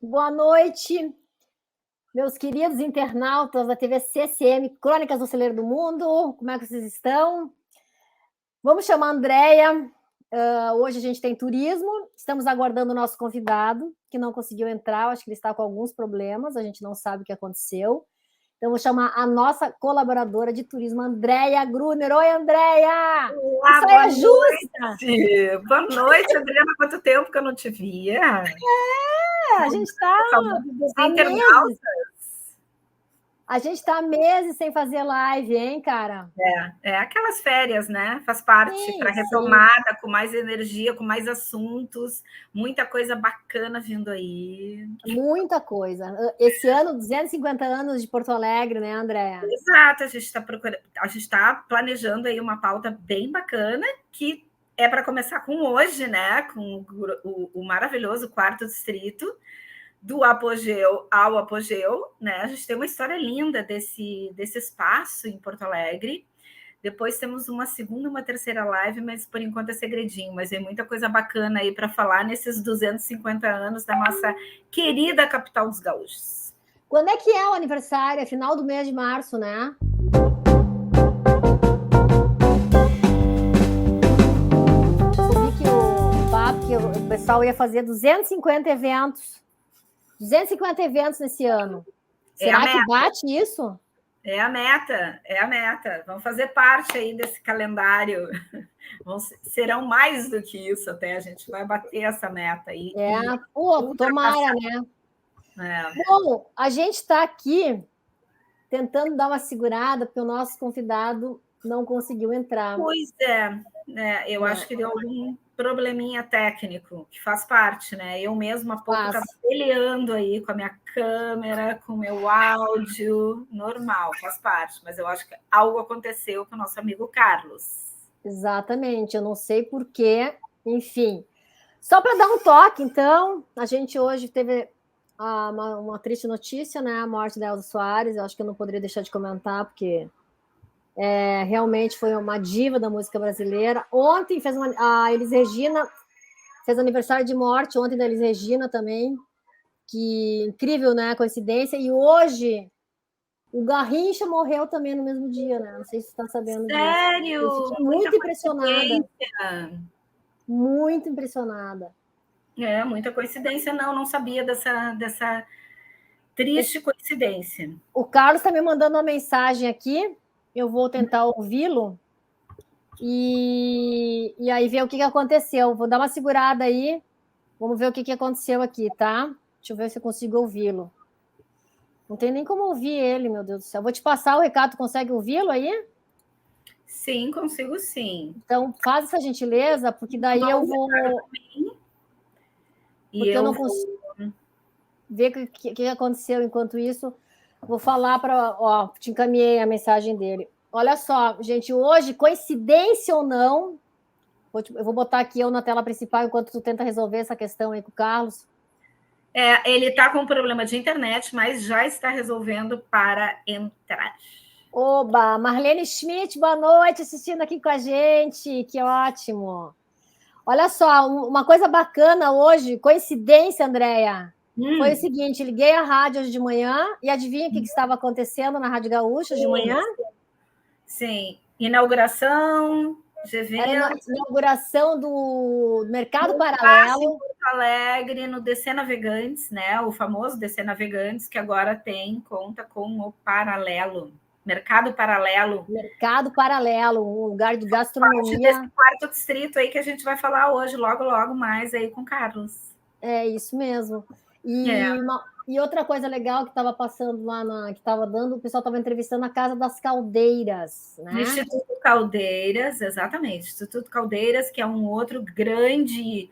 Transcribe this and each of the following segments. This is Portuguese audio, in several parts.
Boa noite, meus queridos internautas da TV CCM, Crônicas do Celeiro do Mundo. Como é que vocês estão? Vamos chamar a Andréia. Hoje a gente tem turismo. Estamos aguardando o nosso convidado, que não conseguiu entrar. Acho que ele está com alguns problemas. A gente não sabe o que aconteceu. Então, vou chamar a nossa colaboradora de turismo, Andréia Gruner. Oi, Andréia! Olá, Isso aí é justa! Boa noite, Adriana. Quanto tempo que eu não te via? A gente está há meses. A gente está há meses sem fazer live, hein, cara? É aquelas férias, né? Faz parte para retomada, com mais energia, com mais assuntos, muita coisa bacana vindo aí. Muita coisa. Esse ano, 250 anos de Porto Alegre, né, Andréa? Exato, a gente está planejando aí uma pauta bem bacana, que é para começar com hoje, né? Com o maravilhoso Quarto Distrito. Do apogeu ao apogeu, né? A gente tem uma história linda desse espaço em Porto Alegre. Depois temos uma segunda, uma terceira live, mas por enquanto é segredinho. Mas tem muita coisa bacana aí para falar nesses 250 anos da nossa querida capital dos gaúchos. Quando é que é o aniversário? É final do mês de março, né? Eu vi que o pessoal ia fazer 250 eventos. 250 eventos nesse ano. Será que bate isso? É a meta. Vamos fazer parte aí desse calendário. Serão mais do que isso até, a gente vai bater essa meta aí. Tomara, né? Bom, a gente está aqui tentando dar uma segurada, porque o nosso convidado não conseguiu entrar. Pois é, eu acho que deu algum probleminha técnico, que faz parte, né? Eu mesma há pouco estava peleando aí com a minha câmera, com o meu áudio, normal, faz parte, mas eu acho que algo aconteceu com o nosso amigo Carlos. Exatamente, eu não sei porquê, enfim. Só para dar um toque, então, a gente hoje teve uma triste notícia, né? A morte da Elza Soares. Eu acho que eu não poderia deixar de comentar, porque realmente foi uma diva da música brasileira. Ontem a Elis Regina fez aniversário de morte, ontem da Elis Regina também. Que incrível, né? Coincidência. E hoje o Garrincha morreu também no mesmo dia, né? Não sei se você está sabendo disso. Sério? Eu fiquei muito impressionada. Muito impressionada. Muita coincidência, não sabia dessa triste coincidência. O Carlos está me mandando uma mensagem aqui, eu vou tentar ouvi-lo e aí ver o que aconteceu. Vou dar uma segurada aí, vamos ver o que aconteceu aqui, tá? Deixa eu ver se eu consigo ouvi-lo. Não tem nem como ouvir ele, meu Deus do céu. Vou te passar o recado, consegue ouvi-lo aí? Sim, consigo sim. Então, faz essa gentileza, porque daí eu vou... Porque eu não consigo ver o que aconteceu enquanto isso. Vou falar para... Ó, te encaminhei a mensagem dele. Olha só, gente, hoje, coincidência ou não, eu vou botar aqui eu na tela principal enquanto tu tenta resolver essa questão aí com o Carlos. Ele está com um problema de internet, mas já está resolvendo para entrar. Oba! Marlene Schmidt, boa noite, assistindo aqui com a gente, que ótimo. Olha só, uma coisa bacana hoje, coincidência, Andréia, foi o seguinte, liguei a rádio hoje de manhã e adivinha o que estava acontecendo na Rádio Gaúcha de manhã? Sim, inauguração de eventos. Era a inauguração do Mercado Paralelo. Em Porto Alegre, no DC Navegantes, né? O famoso DC Navegantes, que agora conta com o Paralelo. Mercado Paralelo. Mercado Paralelo, um lugar de gastronomia. Desse quarto distrito aí que a gente vai falar hoje, logo mais aí com o Carlos. É isso mesmo. E outra coisa legal que estava passando lá, que estava dando, o pessoal estava entrevistando a Casa das Caldeiras, né? Instituto Caldeiras, exatamente. Instituto Caldeiras, que é um outro grande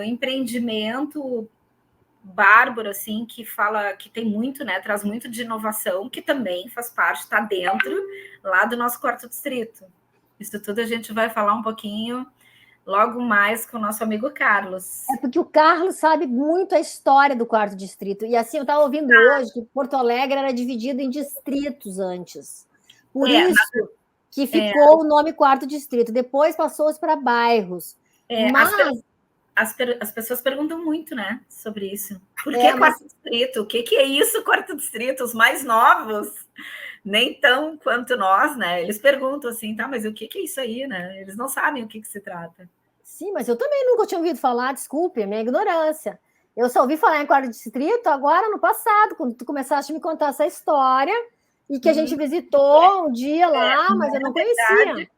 empreendimento bárbaro, assim, que tem muito, né? Traz muito de inovação, que também faz parte, está dentro lá do nosso quarto distrito. Isso tudo a gente vai falar um pouquinho logo mais com o nosso amigo Carlos. É porque o Carlos sabe muito a história do quarto distrito. E assim, eu estava ouvindo hoje que Porto Alegre era dividido em distritos antes. Por isso que ficou o nome quarto distrito. Depois passou-se para bairros. Mas as pessoas perguntam muito, né, sobre isso. Por que quarto distrito? O que é isso, quarto distrito? Os mais novos, nem tão quanto nós, né? Eles perguntam assim, tá, mas o que é isso aí, né? Eles não sabem o que se trata. Sim, mas eu também nunca tinha ouvido falar, desculpe, é minha ignorância. Eu só ouvi falar em quarto distrito agora no passado, quando tu começaste a me contar essa história, e que a gente visitou um dia lá, mas eu não conhecia.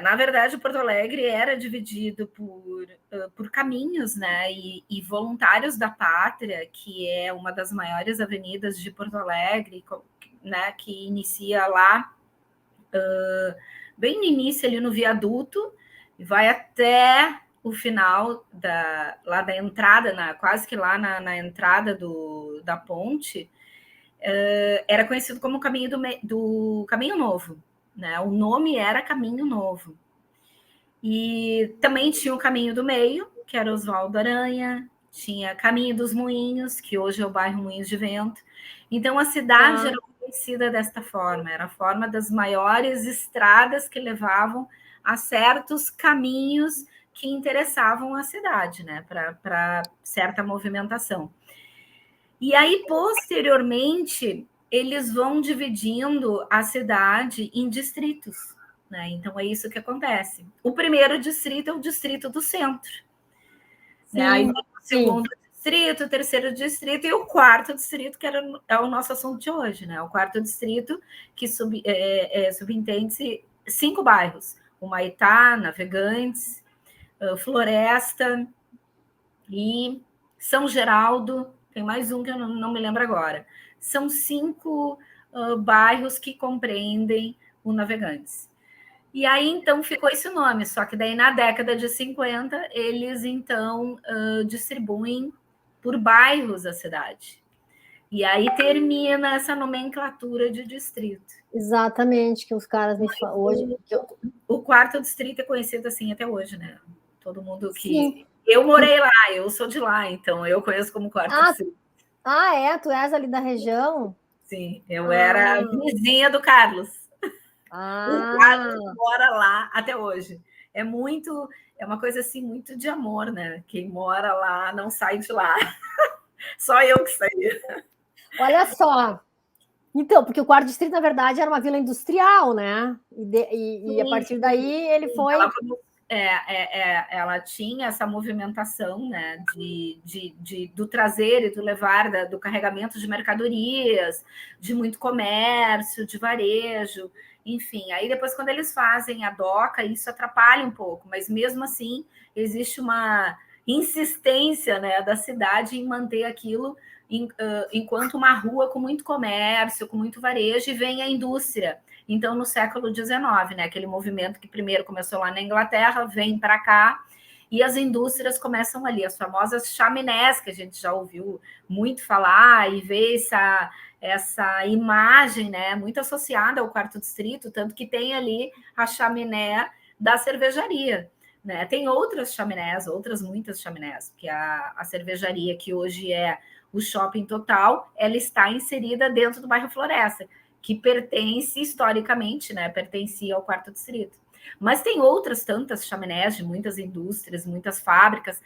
Na verdade, Porto Alegre era dividido por caminhos, né? E Voluntários da Pátria, que é uma das maiores avenidas de Porto Alegre, né? Que inicia lá, bem no início, ali no viaduto, e vai até o final lá da entrada, quase que lá na entrada da ponte, era conhecido como Caminho do Caminho Novo, né? O nome era Caminho Novo. E também tinha o Caminho do Meio, que era Oswaldo Aranha, tinha Caminho dos Moinhos, que hoje é o bairro Moinhos de Vento. Então a cidade era conhecida desta forma, era a forma das maiores estradas que levavam a certos caminhos que interessavam a cidade, né, para certa movimentação. E aí, posteriormente, eles vão dividindo a cidade em distritos, né? Então, é isso que acontece. O primeiro distrito é o distrito do centro. Sim, né? Aí, o segundo distrito, o terceiro distrito e o quarto distrito, que é o nosso assunto de hoje, né? O quarto distrito, que subentende 5 bairros. Humaitá, Navegantes, Floresta e São Geraldo. Tem mais um que eu não me lembro agora. São 5 bairros que compreendem o Navegantes. E aí, então, ficou esse nome, só que daí na década de 50, eles, então, distribuem por bairros a cidade. E aí termina essa nomenclatura de distrito. Exatamente, que os caras me falam hoje. O quarto distrito é conhecido assim até hoje, né? Todo mundo que... Sim. Eu morei lá, eu sou de lá, então eu conheço como quarto distrito. Tu és ali da região? Sim, eu era vizinha do Carlos. O Carlos mora lá até hoje. É uma coisa assim, muito de amor, né? Quem mora lá não sai de lá. Só eu que saí. Olha só. Então, porque o quarto distrito, na verdade, era uma vila industrial, né? E a partir daí ele foi. Ela tinha essa movimentação, né, do trazer e do levar, do carregamento de mercadorias, de muito comércio, de varejo, enfim. Aí depois, quando eles fazem a doca, isso atrapalha um pouco, mas mesmo assim existe uma insistência, né, da cidade em manter aquilo enquanto uma rua com muito comércio, com muito varejo, e vem a indústria. Então, no século XIX, né, aquele movimento que primeiro começou lá na Inglaterra, vem para cá, e as indústrias começam ali, as famosas chaminés, que a gente já ouviu muito falar, e vê essa imagem, né, muito associada ao quarto distrito, tanto que tem ali a chaminé da cervejaria. Né? Tem outras chaminés, muitas chaminés, porque a cervejaria, que hoje é o Shopping Total, ela está inserida dentro do bairro Floresta, que pertence historicamente, né? Pertencia ao quarto distrito. Mas tem outras tantas chaminés de muitas indústrias, muitas fábricas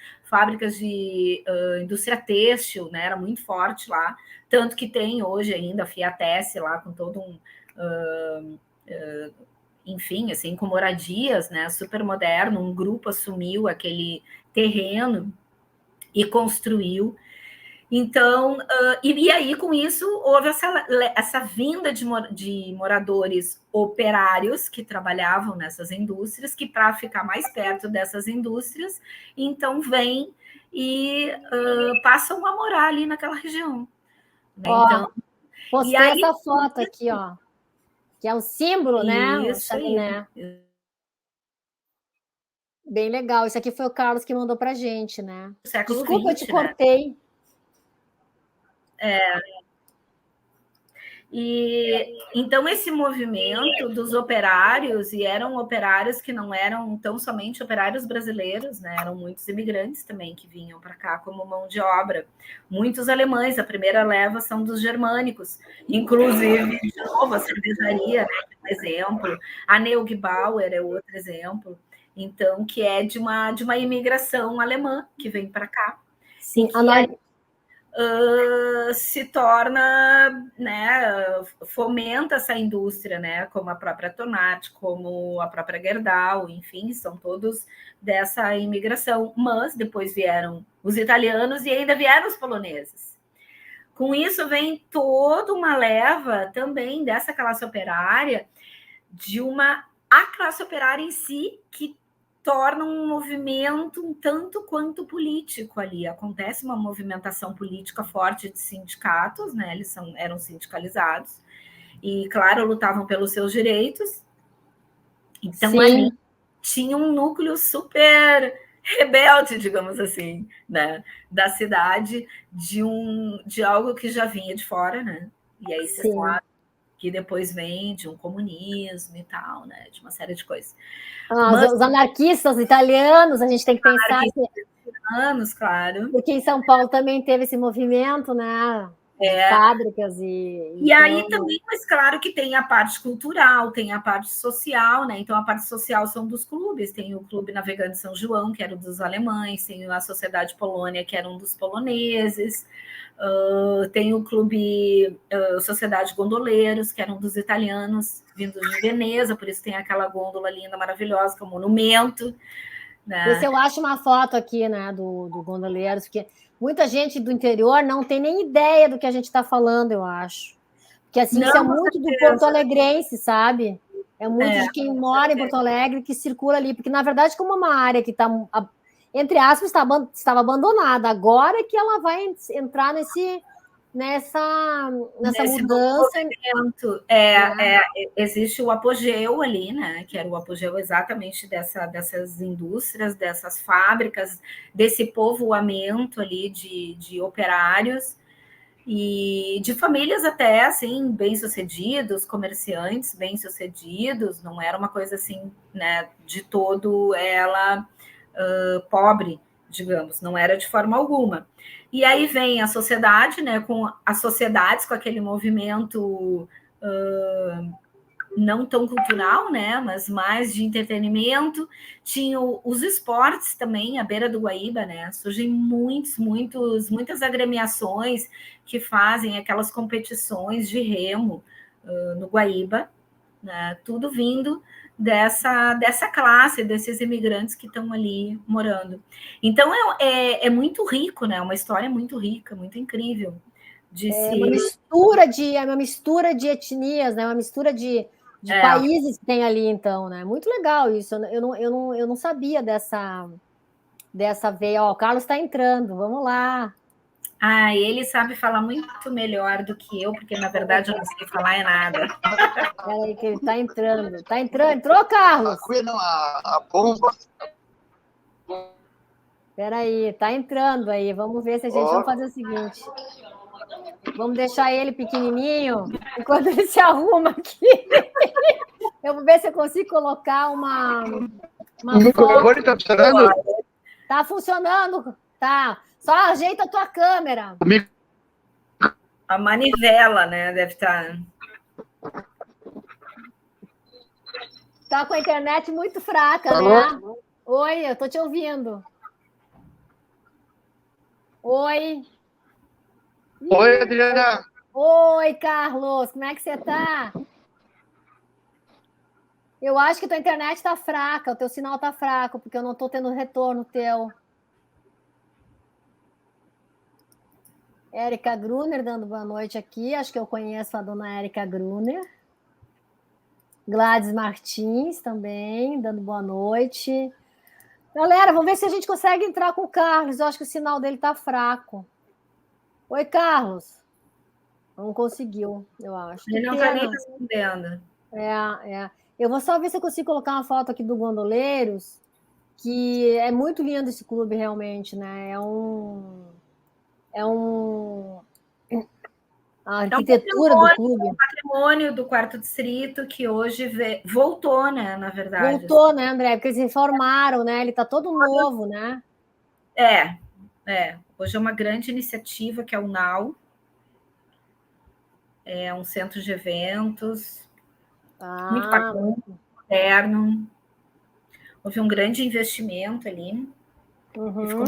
de indústria têxtil, né? Era muito forte lá, tanto que tem hoje ainda a Fiatesse lá com todo enfim, assim, com moradias, né? Super moderno, um grupo assumiu aquele terreno e construiu. Então, e aí, com isso, houve essa vinda de moradores operários que trabalhavam nessas indústrias, que, para ficar mais perto dessas indústrias, então vêm e passam a morar ali naquela região. Né? Então, postei essa foto aqui, ó, que é o símbolo, né? Isso aí. Bem legal. Isso aqui foi o Carlos que mandou para a gente, né? Século Desculpa, XX, eu te cortei. E então esse movimento dos operários, e eram operários que não eram tão somente operários brasileiros, né? Eram muitos imigrantes também que vinham para cá como mão de obra, muitos alemães. A primeira leva são dos germânicos, inclusive, de novo, a cervejaria, né, é um exemplo, a Neugbauer é outro exemplo. então, que é de uma imigração alemã que vem para cá. Sim, se torna, né, fomenta essa indústria, né, como a própria Tonati, como a própria Gerdau, enfim, são todos dessa imigração, mas depois vieram os italianos e ainda vieram os poloneses. Com isso vem toda uma leva também dessa classe operária, a classe operária em si, que torna um movimento um tanto quanto político ali. Acontece uma movimentação política forte de sindicatos, né? Eles eram sindicalizados e, claro, lutavam pelos seus direitos. Então, sim, ali tinha um núcleo super rebelde, digamos assim, né? Da cidade, de algo que já vinha de fora, né? E aí você sabe que depois vem de um comunismo e tal, né? De uma série de coisas. Os anarquistas italianos, a gente tem que pensar italianos, claro. Porque em São Paulo também teve esse movimento, né? De fábricas e aí também, mas claro que tem a parte cultural, tem a parte social, né? Então a parte social são dos clubes, tem o Clube Navegante São João, que era um dos alemães, tem a Sociedade Polônia, que era um dos poloneses, tem o Clube Sociedade Gondoleiros, que era um dos italianos vindos de Veneza, por isso tem aquela gôndola linda, maravilhosa, que é um monumento. Né? Esse eu acho uma foto aqui, né, do Gondoleiros, que muita gente do interior não tem nem ideia do que a gente está falando, eu acho. Porque assim, isso é muito do Porto Alegrense, sabe? É muito de quem mora em Porto Alegre que circula ali, porque na verdade, como é uma área que está, entre aspas, estava abandonada, agora é que ela vai entrar nessa mudança. Existe o apogeu ali, né? Que era o apogeu exatamente dessas indústrias, dessas fábricas, desse povoamento ali de operários e de famílias até assim bem-sucedidos, comerciantes bem-sucedidos, não era uma coisa assim, né, de todo ela pobre, digamos, não era de forma alguma. E aí vem a sociedade, né, com as sociedades, com aquele movimento não tão cultural, né, mas mais de entretenimento. Tinha os esportes também, à beira do Guaíba, né, surgem muitas agremiações que fazem aquelas competições de remo no Guaíba, né, tudo vindo dessa classe, desses imigrantes que estão ali morando. Então, é muito rico, né, uma história muito rica, muito incrível. Uma mistura de etnias, né, uma mistura de países que tem ali, então, né? Muito legal isso. Eu não sabia dessa veia. Ó, o Carlos está entrando, vamos lá. Ele sabe falar muito melhor do que eu, porque na verdade eu não sei falar nada. Peraí, que ele está entrando. Tá entrando. Entrou, Carlos? Não, a bomba. Peraí, tá entrando aí. Vamos ver se a gente vai fazer o seguinte. Vamos deixar ele pequenininho enquanto ele se arruma aqui. Eu vou ver se eu consigo colocar uma o microfone está funcionando? Tá funcionando, tá. Só ajeita a tua câmera. A manivela, né? Deve estar. Tá com a internet muito fraca, né? Oi, eu tô te ouvindo. Oi. Oi, Adriana. Oi, Carlos. Como é que você tá? Eu acho que tua internet tá fraca, o teu sinal tá fraco, porque eu não tô tendo retorno teu. Érica Gruner dando boa noite aqui. Acho que eu conheço a dona Érica Gruner. Gladys Martins também, dando boa noite. Galera, vamos ver se a gente consegue entrar com o Carlos. Eu acho que o sinal dele tá fraco. Oi, Carlos. Não conseguiu, eu acho. Ele não está nem respondendo. Eu vou só ver se eu consigo colocar uma foto aqui do Gondoleiros, que é muito lindo esse clube, realmente, né? A arquitetura do clube. É um patrimônio do Quarto Distrito que hoje voltou, né? Na verdade. Voltou, né, André? Porque eles reformaram, né? Ele está todo novo, né? Hoje é uma grande iniciativa que é o NAU. É um centro de eventos. Muito bacana, moderno. houve um grande investimento ali. Uhum.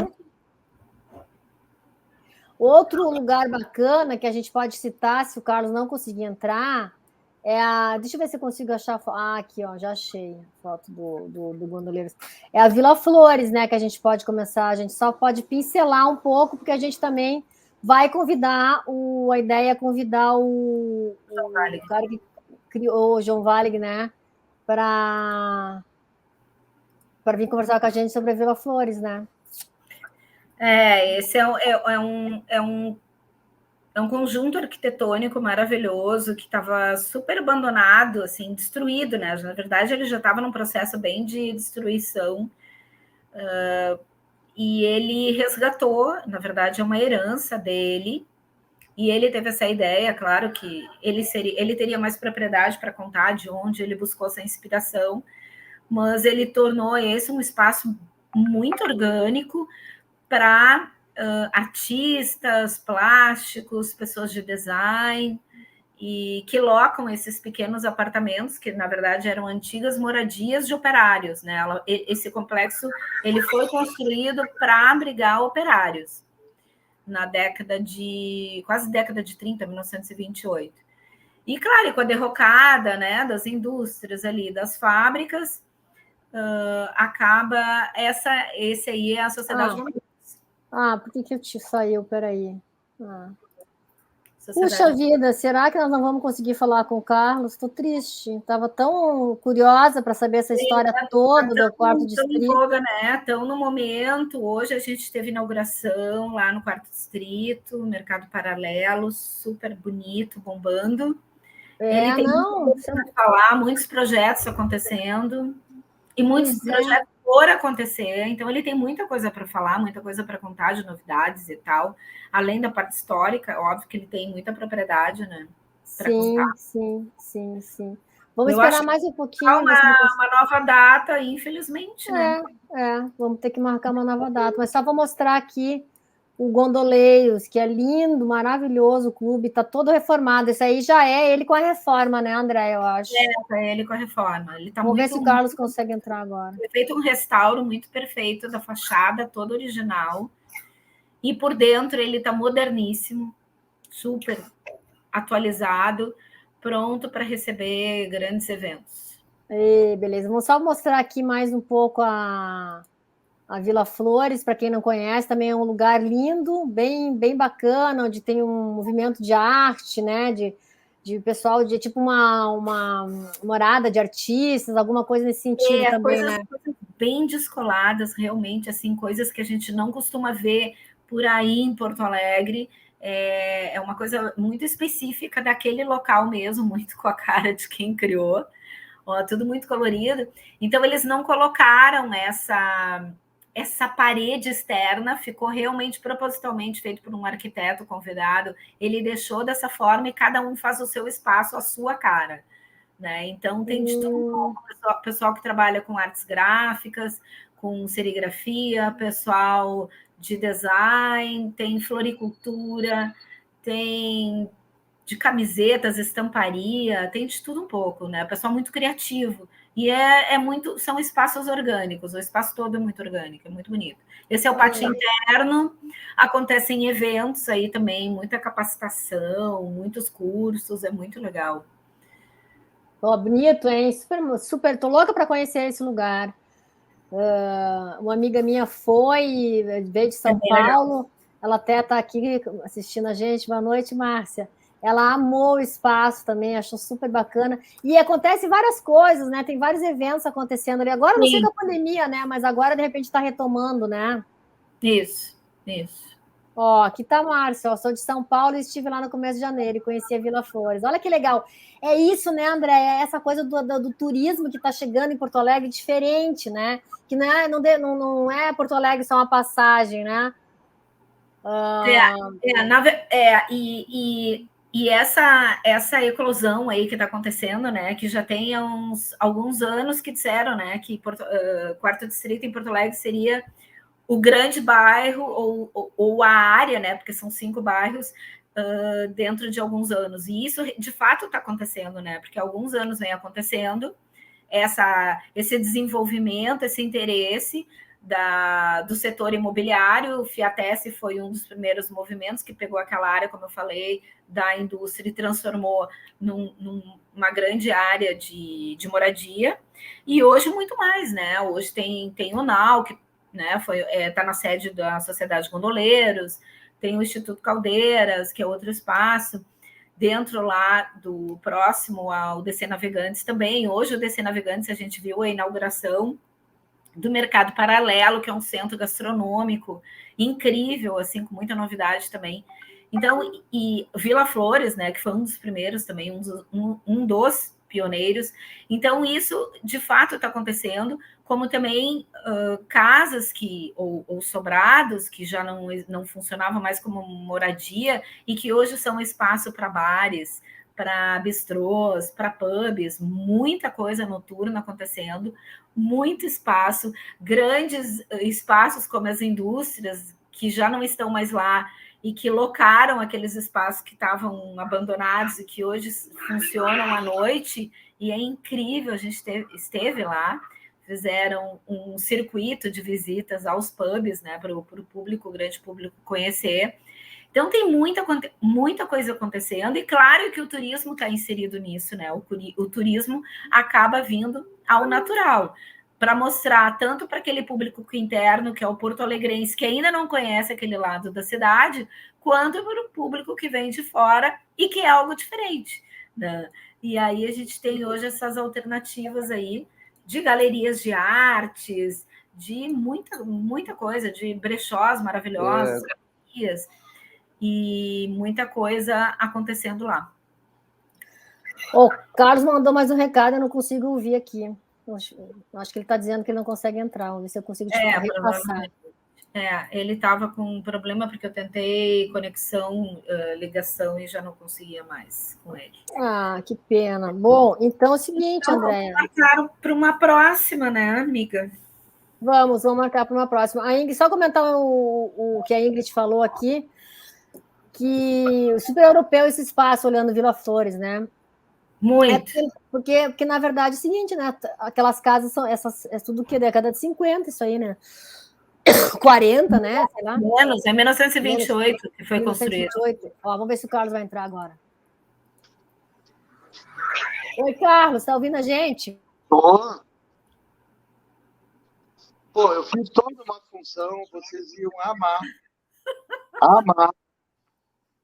Outro lugar bacana que a gente pode citar, se o Carlos não conseguir entrar, é a. Deixa eu ver se eu consigo achar. Aqui, ó, já achei a foto do Gondoleiros. É a Vila Flores, né? Que a gente pode começar. A gente só pode pincelar um pouco, porque a gente também vai convidar a ideia é convidar o cara que criou, o João Valig, né? Para vir conversar com a gente sobre a Vila Flores, né? Esse é um conjunto arquitetônico maravilhoso que estava super abandonado, assim, destruído, né? Na verdade, ele já estava num processo bem de destruição. E ele resgatou, na verdade, é uma herança dele. E ele teve essa ideia, claro que ele teria mais propriedade para contar de onde ele buscou essa inspiração, mas ele tornou esse um espaço muito orgânico para artistas, plásticos, pessoas de design, e que locam esses pequenos apartamentos, que na verdade eram antigas moradias de operários, né? Esse complexo ele foi construído para abrigar operários na quase década de 30, 1928. E claro, com a derrocada, né, das indústrias ali, das fábricas, acaba esse aí é a sociedade. Por que te saiu? Peraí. Puxa vida, será que nós não vamos conseguir falar com o Carlos? Estou triste. Estava tão curiosa para saber essa história toda do quarto distrito. Voga, né? Então, no momento, hoje a gente teve inauguração lá no quarto distrito, mercado paralelo, super bonito, bombando. Ele tem falar, muitos projetos acontecendo e muitos projetos por acontecer. Então, ele tem muita coisa para falar, muita coisa para contar de novidades e tal. Além da parte histórica, óbvio que ele tem muita propriedade, né? Sim. Vamos esperar mais um pouquinho. Uma nova data, infelizmente, né? Vamos ter que marcar uma nova data. Mas só vou mostrar aqui o Gondoleiros, que é lindo, maravilhoso o clube, está todo reformado. Isso aí já é ele com a reforma, né, André? Eu acho. É ele com a reforma. Ele tá Vamos ver se o Carlos consegue entrar agora. Foi feito um restauro muito perfeito da fachada, todo original. E por dentro ele está moderníssimo, super atualizado, pronto para receber grandes eventos. Beleza, vamos só mostrar aqui mais um pouco a Vila Flores, para quem não conhece, também é um lugar lindo, bem bacana, onde tem um movimento de arte, né? De pessoal, de tipo uma morada de artistas, alguma coisa nesse sentido também, coisas bem descoladas, realmente, assim, coisas que a gente não costuma ver por aí em Porto Alegre. É uma coisa muito específica daquele local mesmo, muito com a cara de quem criou. Tudo muito colorido. Então, eles não colocaram essa parede externa, ficou realmente propositalmente feito por um arquiteto convidado. Ele deixou dessa forma e cada um faz o seu espaço, a sua cara. Né? Então, tem de tudo. Pessoal que trabalha com artes gráficas, com serigrafia, pessoal de design, tem floricultura, tem de camisetas, estamparia, tem de tudo um pouco, né? Pessoal muito criativo. E são espaços orgânicos, o espaço todo é muito orgânico, é muito bonito. Esse é o pátio interno, acontecem eventos aí também, muita capacitação, muitos cursos, é muito legal. Bonito, hein? Super, tô louca para conhecer esse lugar. Uma amiga minha veio de São Paulo, legal. Ela até está aqui assistindo a gente. Boa noite, Márcia. Ela amou o espaço também, achou super bacana. E acontece várias coisas, né? Tem vários eventos acontecendo ali. Agora, não sei da pandemia, né? Mas agora, de repente, está retomando, né? Isso. Aqui está a Márcia, sou de São Paulo e estive lá no começo de janeiro e conheci a Vila Flores. Olha que legal. É isso, né, André? É essa coisa do turismo que está chegando em Porto Alegre diferente, né? Que não é Porto Alegre só uma passagem, né? E essa eclosão aí que está acontecendo, né? Que já tem alguns anos que disseram, né? Que Quarto Distrito em Porto Alegre seria o grande bairro ou a área, né? Porque são 5 bairros dentro de alguns anos. E isso, de fato, está acontecendo, né? Porque há alguns anos vem acontecendo. esse desenvolvimento, esse interesse do setor imobiliário. O Fiatesse foi um dos primeiros movimentos que pegou aquela área, como eu falei, da indústria e transformou numa grande área de moradia. E hoje muito mais, né? Hoje tem o NAU, que, né, está na sede da Sociedade de Gondoleiros, tem o Instituto Caldeiras, que é outro espaço, dentro lá do próximo ao DC Navegantes também. Hoje o DC Navegantes, a gente viu a inauguração do Mercado Paralelo, que é um centro gastronômico incrível, assim, com muita novidade também. Então, e Vila Flores, né, que foi um dos primeiros também, um dos pioneiros. Então, isso, de fato, está acontecendo, como também casas ou sobrados que já não funcionavam mais como moradia e que hoje são espaço para bares, para bistrôs, para pubs, muita coisa noturna acontecendo, muito espaço, grandes espaços como as indústrias, que já não estão mais lá e que locaram aqueles espaços que estavam abandonados e que hoje funcionam à noite, e é incrível, a gente esteve lá, fizeram um circuito de visitas aos pubs, né, para o público, o grande público conhecer. Então, tem muita coisa acontecendo, e claro que o turismo está inserido nisso, né? O turismo acaba vindo ao natural, para mostrar tanto para aquele público interno, que é o porto-alegrense, que ainda não conhece aquele lado da cidade, quanto para o público que vem de fora e que é algo diferente, né? E aí a gente tem hoje essas alternativas aí de galerias de artes, de muita coisa, de brechós maravilhosos, galerias, e muita coisa acontecendo lá. O Carlos mandou mais um recado, eu não consigo ouvir aqui. Acho que ele está dizendo que ele não consegue entrar. Vamos ver se eu consigo te repassar. Ele estava com um problema porque eu tentei conexão, ligação, e já não conseguia mais com ele. Ah, que pena. Bom, então é o seguinte, Andréia. Vamos marcar para uma próxima, né, amiga? Vamos marcar para uma próxima. A Ingrid, só comentar o que a Ingrid falou aqui, que o super europeu, esse espaço olhando Vila Flores, né? Muito. Porque, na verdade, é o seguinte, né? Aquelas casas são é tudo que década de 50, isso aí, né? 40, né? Sei lá. Menos, é 1928 que foi 1928. Construído. Ó, vamos ver se o Carlos vai entrar agora. Oi, Carlos, tá ouvindo a gente? Tô. Pô, eu fiz toda uma função, vocês iam amar. Amar.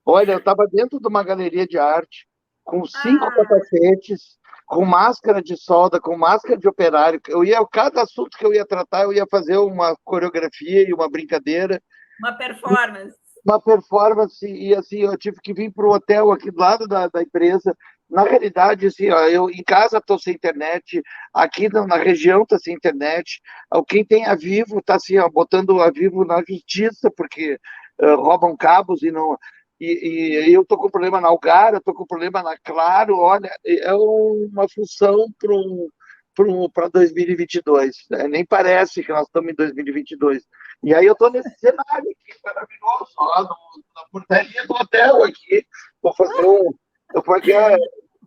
Olha, eu estava dentro de uma galeria de arte, com 5 capacetes, com máscara de solda, com máscara de operário. Cada assunto que eu ia tratar, eu ia fazer uma coreografia e uma brincadeira. Uma performance. Uma performance, e assim, eu tive que vir para o hotel aqui do lado da empresa. Na realidade, assim, ó, eu em casa estou sem internet, aqui na região está sem internet. Quem tem a Vivo está assim, ó, botando a Vivo na justiça, porque roubam cabos e não. E eu estou com problema na Algar, eu estou com problema na Claro. Olha, é uma função para 2022. Né? Nem parece que nós estamos em 2022. E aí eu estou nesse cenário aqui, maravilhoso, lá na portaria do hotel aqui. Vou fazer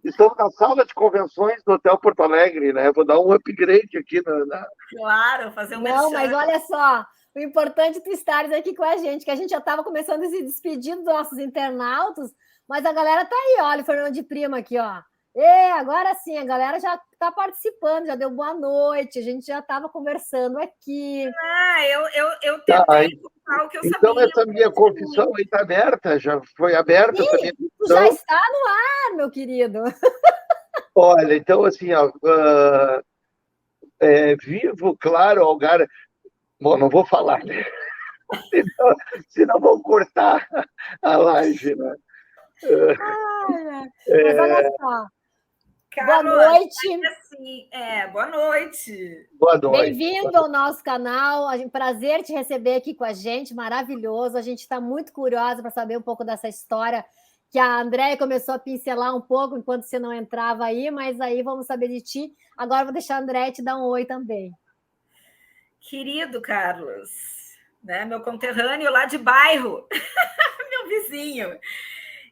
estamos na sala de convenções do Hotel Porto Alegre, né? Vou dar um upgrade aqui Claro, fazer um Não, mas olha só, o importante é tu estares aqui com a gente, que a gente já estava começando a se despedir dos nossos internautas, mas a galera tá aí, olha, o Fernando de Prima aqui, ó. Agora sim, a galera já está participando, já deu boa noite, a gente já estava conversando aqui. Eu tentei contar o que eu sabia. Então, essa minha confissão aí está aberta, já foi aberta. Sim, essa minha tu já está no ar, meu querido. Olha, então, assim, ó, Vivo, Claro, Algar. Bom, não vou falar, né? Senão vão cortar a live, né? Mas olha só. Carlos, boa noite. Assim, boa noite. Boa noite. Bem-vindo ao nosso canal. Prazer te receber aqui com a gente, maravilhoso. A gente está muito curiosa para saber um pouco dessa história que a Andréia começou a pincelar um pouco enquanto você não entrava aí, mas aí vamos saber de ti. Agora vou deixar a Andréia te dar um oi também. Querido Carlos, né, meu conterrâneo lá de bairro, meu vizinho.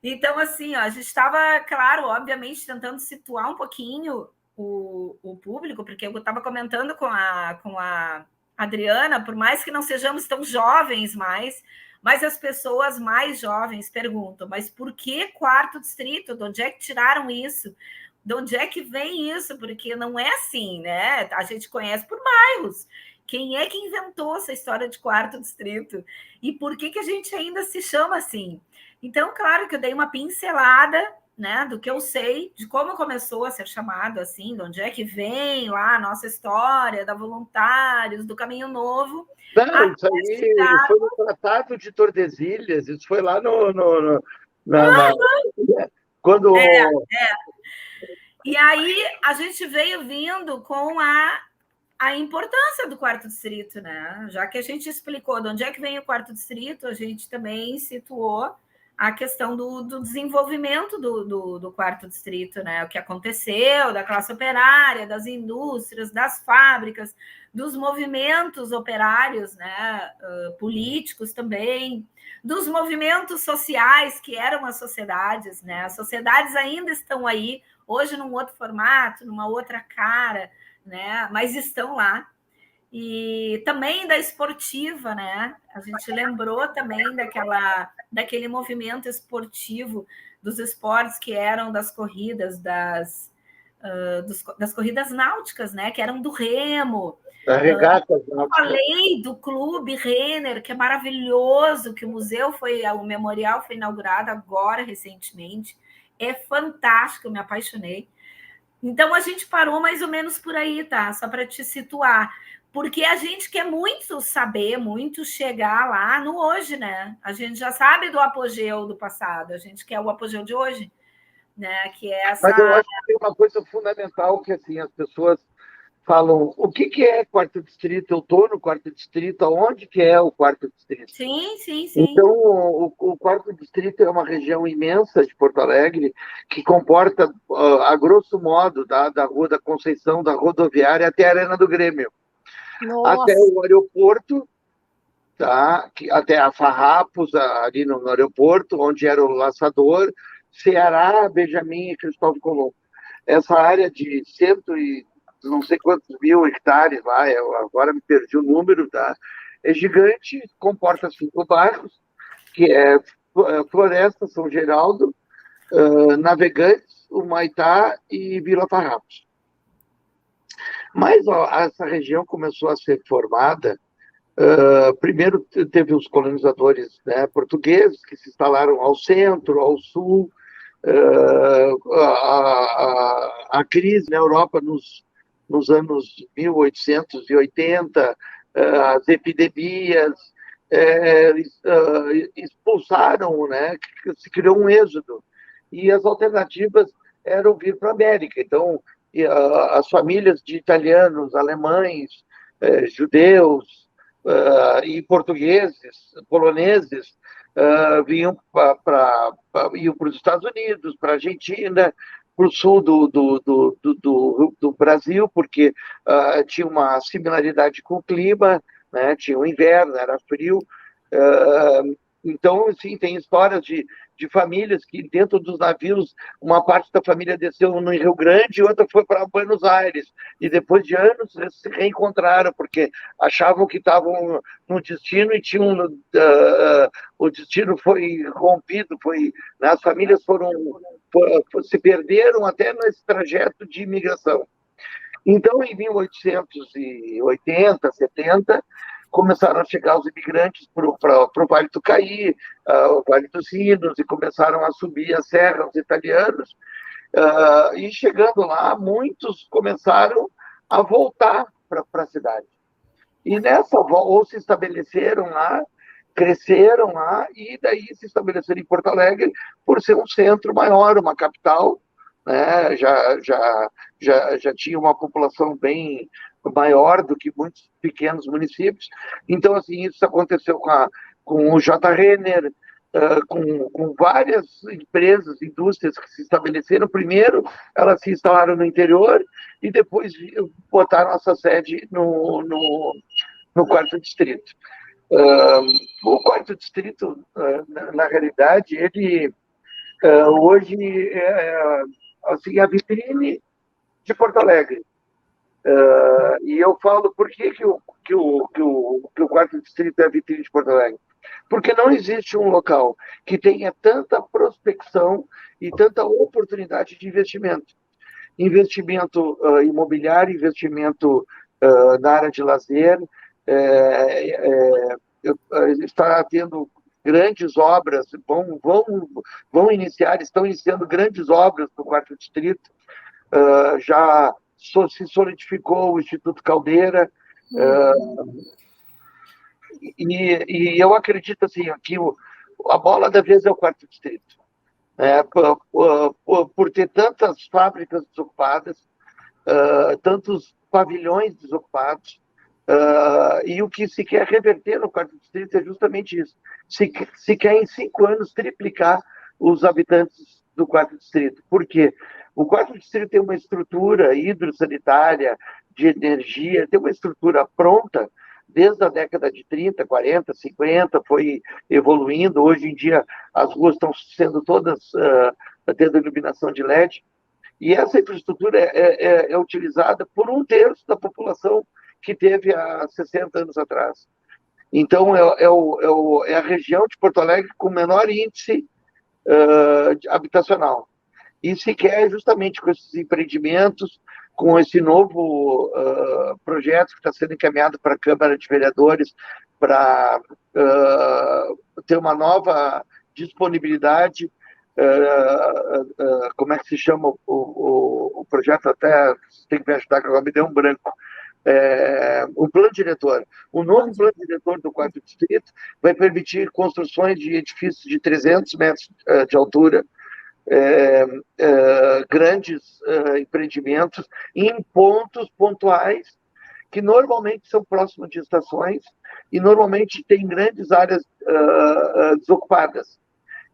Então, assim, ó, a gente estava, claro, obviamente, tentando situar um pouquinho o público, porque eu estava comentando com a Adriana, por mais que não sejamos tão jovens mais, mas as pessoas mais jovens perguntam, mas por que quarto distrito? De onde é que tiraram isso? De onde é que vem isso? Porque não é assim, né? A gente conhece por bairros. Quem é que inventou essa história de quarto distrito? E por que a gente ainda se chama assim? Então, claro que eu dei uma pincelada, né, do que eu sei, de como começou a ser chamado assim, de onde é que vem lá a nossa história, da Voluntários, do Caminho Novo. Não, isso aí foi no Tratado de Tordesilhas, isso foi lá quando... E aí a gente veio vindo com a importância do quarto distrito, né? Já que a gente explicou de onde é que vem o quarto distrito, a gente também situou a questão do desenvolvimento do quarto distrito, né? O que aconteceu da classe operária, das indústrias, das fábricas, dos movimentos operários, né? Políticos também, dos movimentos sociais que eram as sociedades, né? As sociedades ainda estão aí, hoje num outro formato, numa outra cara, né? Mas estão lá. E também da esportiva, né? A gente lembrou também daquele movimento esportivo dos esportes que eram das corridas, das corridas náuticas, né? Que eram do remo. Da regata náutica. Falei do Clube Renner, que é maravilhoso, que o memorial foi inaugurado agora, recentemente. É fantástico, eu me apaixonei. Então, a gente parou mais ou menos por aí, tá? Só para te situar. Porque a gente quer muito saber, muito chegar lá no hoje, né? A gente já sabe do apogeu do passado, a gente quer o apogeu de hoje, né? Que é essa... Mas eu acho que tem uma coisa fundamental que, assim, as pessoas falam, o que é quarto distrito? Eu estou no quarto distrito, aonde que é o quarto distrito? Sim. Então, o quarto distrito é uma região imensa de Porto Alegre que comporta, a grosso modo, da Rua da Conceição, da rodoviária até a Arena do Grêmio. Nossa. Até o aeroporto, tá? Até a Farrapos, ali no aeroporto, onde era o Laçador, Ceará, Benjamin e Cristóvão Colombo. Essa área de cento e não sei quantos mil hectares lá, agora me perdi o número, tá? É gigante, comporta 5 bairros, que é Floresta, São Geraldo, Navegantes, Humaitá e Vila Farrapos. Mas essa região começou a ser formada. Primeiro teve os colonizadores, né, portugueses que se instalaram ao centro, ao sul. A crise na Europa nos anos 1880, as epidemias expulsaram, né, se criou um êxodo. E as alternativas eram vir para a América. Então, as famílias de italianos, alemães, judeus e portugueses, poloneses, iam para os Estados Unidos, para a Argentina, para o sul do Brasil, porque tinha uma similaridade com o clima, né? Tinha o inverno, era frio. Então, sim, tem histórias de famílias que dentro dos navios, uma parte da família desceu no Rio Grande e outra foi para Buenos Aires. E depois de anos eles se reencontraram, porque achavam que estavam no destino e tinham o destino foi rompido, né, as famílias se perderam até nesse trajeto de imigração. Então, em 1880, 70, começaram a chegar os imigrantes para o Vale do Caí, o Vale dos Sinos, e começaram a subir a serra, os italianos. E chegando lá, muitos começaram a voltar para a cidade. E nessa volta, ou se estabeleceram lá, cresceram lá, e daí se estabeleceram em Porto Alegre por ser um centro maior, uma capital, né? Já tinha uma população bem maior do que muitos pequenos municípios. Então, assim, isso aconteceu com o J. Renner, com várias empresas, indústrias que se estabeleceram. Primeiro, elas se instalaram no interior e depois botaram essa sede no quarto distrito. O quarto distrito, na realidade, ele hoje é assim, a vitrine de Porto Alegre. E eu falo, por que o quarto distrito é a vitrine de Porto Alegre? Porque não existe um local que tenha tanta prospecção e tanta oportunidade de investimento. Investimento imobiliário, investimento na área de lazer, está tendo grandes obras, estão iniciando grandes obras no quarto distrito, já se solidificou o Instituto Caldeira, e eu acredito assim, que a bola da vez é o quarto distrito. Por ter tantas fábricas desocupadas, tantos pavilhões desocupados, e o que se quer reverter no quarto distrito é justamente isso. Se quer, em 5 anos, triplicar os habitantes do quarto distrito. Por quê? O quarto distrito tem uma estrutura hidrossanitária, de energia, tem uma estrutura pronta, desde a década de 30, 40, 50, foi evoluindo. Hoje em dia, as ruas estão sendo todas tendo iluminação de LED, e essa infraestrutura é utilizada por 1/3 da população que teve há 60 anos atrás. Então, é a região de Porto Alegre com menor índice habitacional. E se quer, justamente com esses empreendimentos, com esse novo projeto que está sendo encaminhado para a Câmara de Vereadores, para ter uma nova disponibilidade, como é que se chama o projeto? Até tem que me ajudar, que agora me deu um branco. O plano diretor. O novo plano diretor do quarto distrito vai permitir construções de edifícios de 300 metros de altura, grandes empreendimentos em pontos pontuais que normalmente são próximos de estações e normalmente tem grandes áreas desocupadas.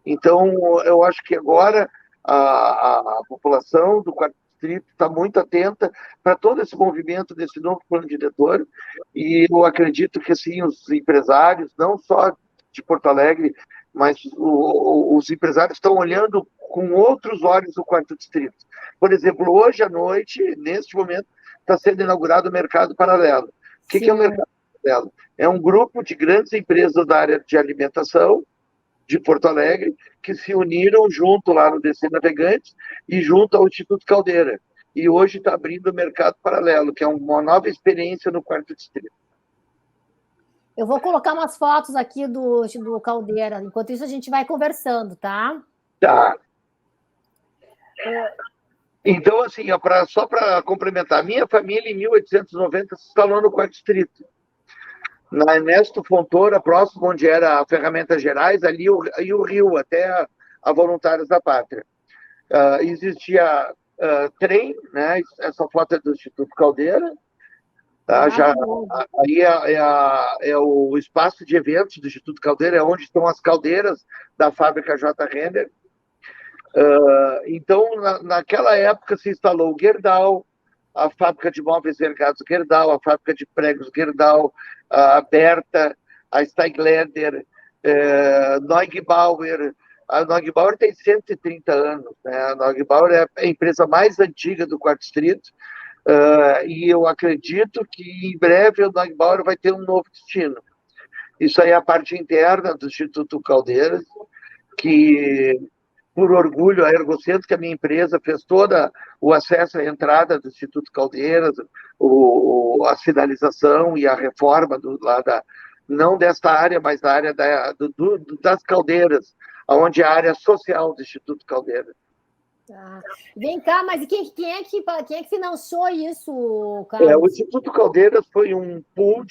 Então, eu acho que agora a população do quarto distrito está muito atenta para todo esse movimento desse novo plano diretor, e eu acredito que assim, os empresários, não só de Porto Alegre, mas os empresários estão olhando com outros olhos o quarto distrito. Por exemplo, hoje à noite, neste momento, está sendo inaugurado o Mercado Paralelo. O que é o Mercado Paralelo? É um grupo de grandes empresas da área de alimentação de Porto Alegre que se uniram junto lá no DC Navegantes e junto ao Instituto Caldeira. E hoje está abrindo o Mercado Paralelo, que é uma nova experiência no quarto distrito. Eu vou colocar umas fotos aqui do Caldeira. Enquanto isso, a gente vai conversando, tá? Tá. Então, assim, só para complementar, minha família, em 1890, se instalou no quarto distrito. Na Ernesto Fontoura, próximo onde era a Ferramentas Gerais, ali o rio, até a Voluntários da Pátria. Existia trem, né? Essa foto é do Instituto Caldeira. Tá? Aí é o espaço de eventos do Instituto Caldeira, é onde estão as caldeiras da fábrica J. Render. Então, naquela época, se instalou o Gerdau, a fábrica de móveis vergados Gerdau, a fábrica de pregos Gerdau, a Berta, a Steigleder, Neugebauer. A Neugebauer tem 130 anos. Né? A Neugebauer é a empresa mais antiga do quarto distrito, e eu acredito que em breve o Neugebauer vai ter um novo destino. Isso aí é a parte interna do Instituto Caldeira, que, por orgulho, a Ergocentro, que a minha empresa fez todo o acesso à entrada do Instituto Caldeiras, a sinalização e a reforma não desta área, mas da área das caldeiras, onde é a área social do Instituto Caldeira. Tá. Vem cá, mas quem é que financiou isso, Carlos? O Instituto Caldeiras foi um pool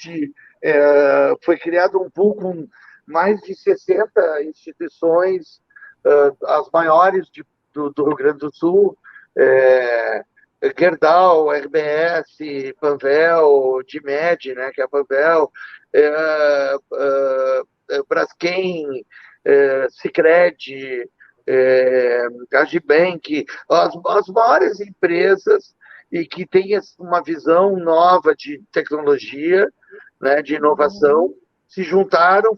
foi criado um pool com mais de 60 instituições, as maiores do Rio Grande do Sul, Gerdau, RBS, Panvel, Dimed, né, que é a Panvel, Braskem, Sicredi, Agibank, as maiores empresas e que têm uma visão nova de tecnologia, né, de inovação, se juntaram,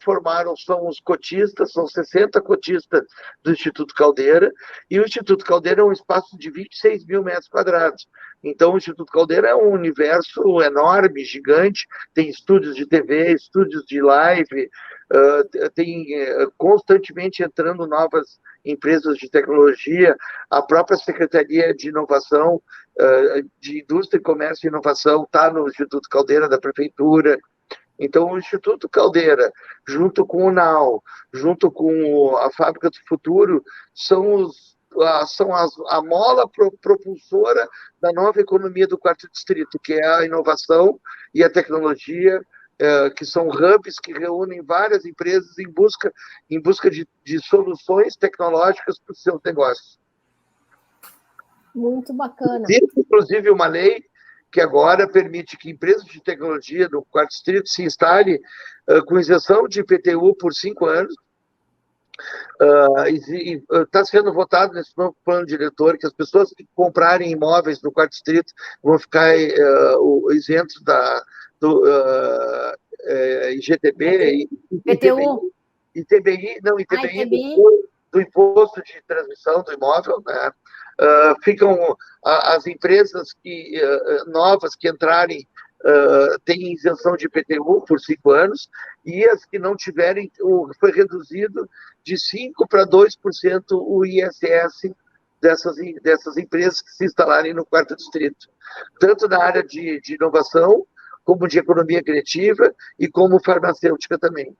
são os cotistas, são 60 cotistas do Instituto Caldeira, e o Instituto Caldeira é um espaço de 26 mil metros quadrados, Então, o Instituto Caldeira é um universo enorme, gigante, tem estúdios de TV, estúdios de live, tem constantemente entrando novas empresas de tecnologia, a própria Secretaria de Inovação, de Indústria, Comércio e Inovação está no Instituto Caldeira da Prefeitura. Então, o Instituto Caldeira, junto com o NAU, junto com a Fábrica do Futuro, são a mola propulsora da nova economia do quarto distrito, que é a inovação e a tecnologia, que são hubs que reúnem várias empresas em busca de soluções tecnológicas para os seus negócios. Muito bacana. Existe, inclusive, uma lei que agora permite que empresas de tecnologia do quarto distrito se instalem com isenção de IPTU por 5 anos. Está sendo votado nesse novo plano diretor que as pessoas que comprarem imóveis no quarto distrito vão ficar isentos do IGTB, IPTU. ITBI, não, ITBI do imposto de transmissão do imóvel, né? Ficam as empresas novas que entrarem têm isenção de IPTU por 5 anos, e as que não tiverem, foi reduzido de 5% para 2% o ISS dessas empresas que se instalarem no quarto distrito, tanto na área de inovação, como de economia criativa e como farmacêutica também.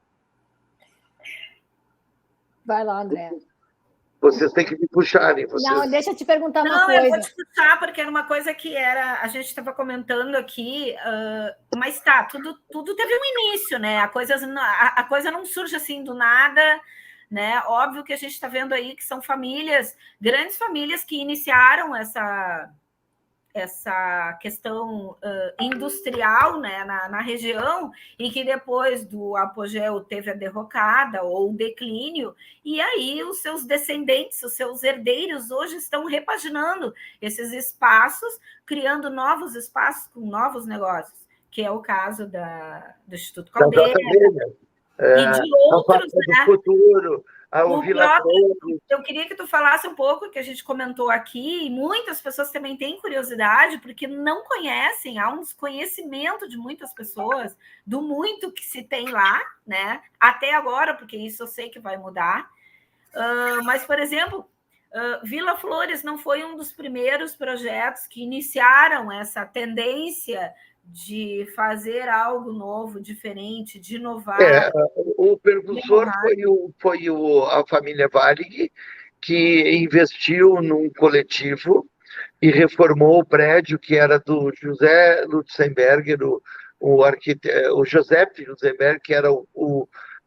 Vai lá, André. Vocês têm que me puxarem. Não, deixa eu te perguntar uma coisa. Não, eu vou te puxar, porque era uma coisa que a gente estava comentando aqui, mas tá, tudo teve um início, né? A coisa não surge assim do nada, né? Óbvio que a gente está vendo aí que são grandes famílias que iniciaram essa questão industrial, né, na região, e que depois do apogeu teve a derrocada ou o declínio, e aí os seus descendentes, os seus herdeiros hoje estão repaginando esses espaços, criando novos espaços com novos negócios, que é o caso do Instituto Caldeira e de outros, né? Futuro. Eu queria que tu falasse um pouco, que a gente comentou aqui, e muitas pessoas também têm curiosidade, porque não conhecem, há um desconhecimento de muitas pessoas do muito que se tem lá, né? Até agora, porque isso eu sei que vai mudar. Mas, por exemplo, Vila Flores não foi um dos primeiros projetos que iniciaram essa tendência de fazer algo novo, diferente, de inovar. O precursor foi a família Varig, que investiu num coletivo e reformou o prédio que era do José Lutzenberger, o José Lutzenberger, que era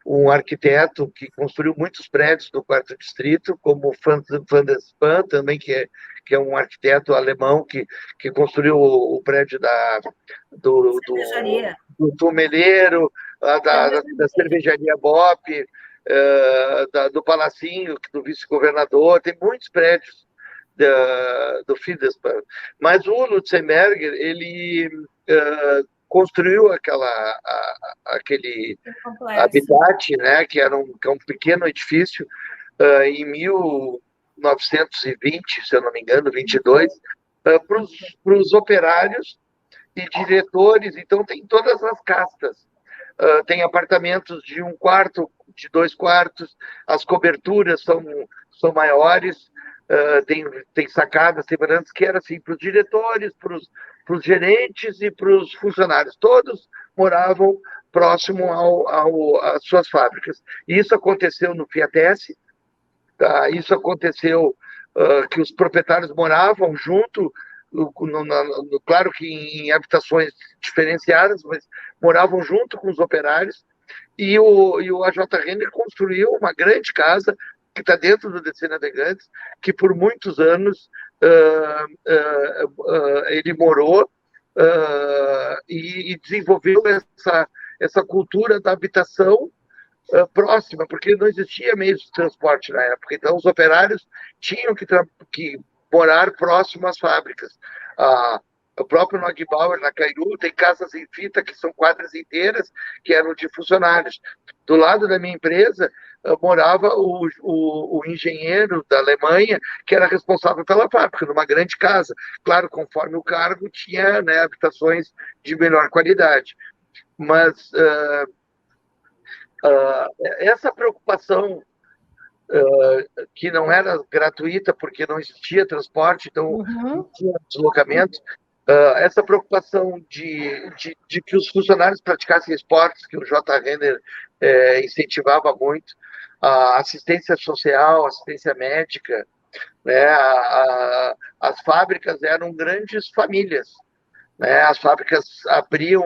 um arquiteto que construiu muitos prédios do quarto distrito, como Van der Spaan também, que é um arquiteto alemão que construiu o prédio do Tumeleiro, da cervejaria Bop, do Palacinho, do vice-governador. Tem muitos prédios do Fidespan. Mas o Lutzenberger, ele construiu aquele habitat, né, que é um pequeno edifício, em 1920, se eu não me engano, 22, para os operários e diretores. Então, tem todas as castas. Tem apartamentos de 1 quarto, de 2 quartos, as coberturas são maiores, tem sacadas, tem varandas, que era assim, para os diretores, para os gerentes e para os funcionários. Todos moravam próximo às suas fábricas. E isso aconteceu no Fiatese, tá? Isso aconteceu que os proprietários moravam junto, claro que em habitações diferenciadas, mas moravam junto com os operários, e o AJ Renner construiu uma grande casa que está dentro do DC Navegantes, que por muitos anos ele morou e desenvolveu essa cultura da habitação próxima, porque não existia meios de transporte na época. Então, os operários tinham que morar próximo às fábricas. O próprio Neugbauer, na Cairu, tem casas em fita, que são quadras inteiras, que eram de funcionários. Do lado da minha empresa, morava o engenheiro da Alemanha, que era responsável pela fábrica, numa grande casa. Claro, conforme o cargo, tinha, né, habitações de melhor qualidade. Mas essa preocupação, que não era gratuita, porque não existia transporte, então não tinha deslocamento, essa preocupação de que os funcionários praticassem esportes, que o J. Renner incentivava muito, a assistência social, assistência médica, né? As fábricas eram grandes famílias, né? As fábricas abriam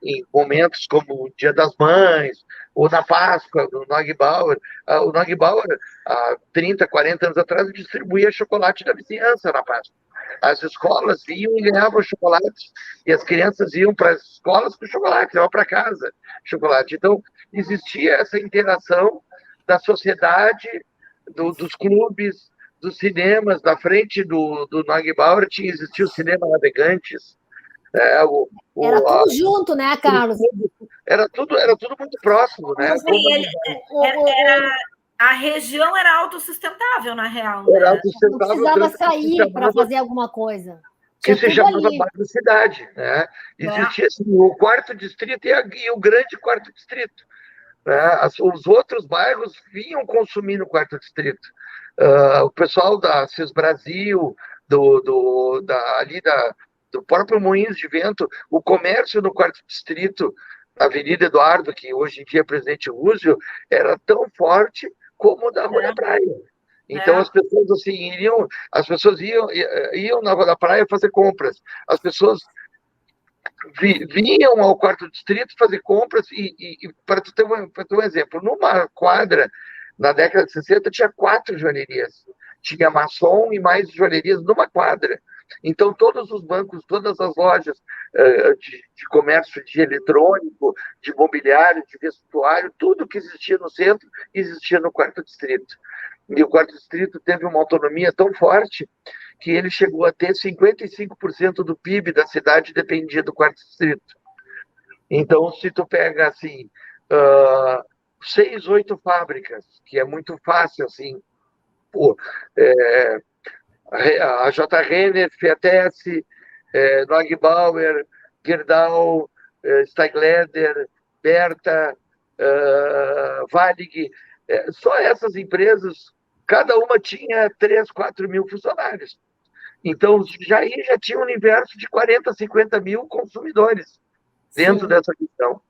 em momentos como o Dia das Mães, ou na Páscoa, no Neugbauer. O Neugbauer, há 30, 40 anos atrás, distribuía chocolate da vizinhança na Páscoa. As escolas iam e ganhavam chocolate, e as crianças iam para as escolas com chocolate, iam para casa chocolate. Então, existia essa interação da sociedade, dos clubes, dos cinemas. Na frente do Neugbauer existia o Cinema Navegantes. Era tudo junto, né, Carlos? Era tudo muito próximo, né? A região era autossustentável, na real. Era né? autossustentável. Não precisava sair para fazer alguma coisa. Que se chamava bairro cidade, né? Existia assim, o quarto distrito e o grande quarto distrito. Né? Os outros bairros vinham consumir no quarto distrito. O pessoal da CIS Brasil, ali do próprio Moinhos de Vento, o comércio no quarto distrito, na Avenida Eduardo, que hoje em dia é Presidente Roosevelt, era tão forte como da Rua da Praia. Então as pessoas assim iam na Rua da Praia fazer compras. As pessoas vinham ao quarto distrito fazer compras e para tu ter um exemplo, numa quadra na década de 60 tinha 4 joalherias. Tinha maçom e mais joalherias numa quadra. Então, todos os bancos, todas as lojas de comércio de eletrônico, de mobiliário, de vestuário, tudo que existia no centro, existia no quarto distrito. E o quarto distrito teve uma autonomia tão forte que ele chegou a ter 55% do PIB da cidade dependia do quarto distrito. Então, se tu pega, assim, 6, 8 fábricas, que é muito fácil, assim, a J. Renner, Fiatesse, Neugbauer, Gerdau, Steigleder, Berta, Varig, só essas empresas, cada uma tinha 3, 4 mil funcionários. Então, já tinha um universo de 40, 50 mil consumidores dentro dessa questão.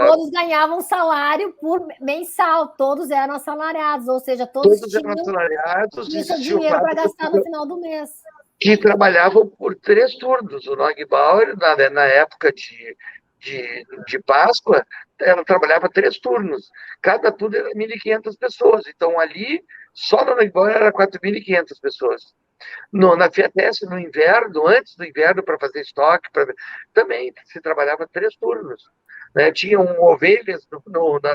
Todos ganhavam salário por mensal, todos eram assalariados, ou seja, todos eram assalariados, tinham dinheiro para gastar no final do mês. Que trabalhavam por 3 turnos. O Neugbauer, na época de Páscoa, ela trabalhava 3 turnos. Cada turno era 1.500 pessoas. Então, ali, só no Neugbauer era 4.500 pessoas. Na Fiatesse, no inverno, antes do inverno, para fazer estoque, também se trabalhava 3 turnos. Né? Tinham ovelhas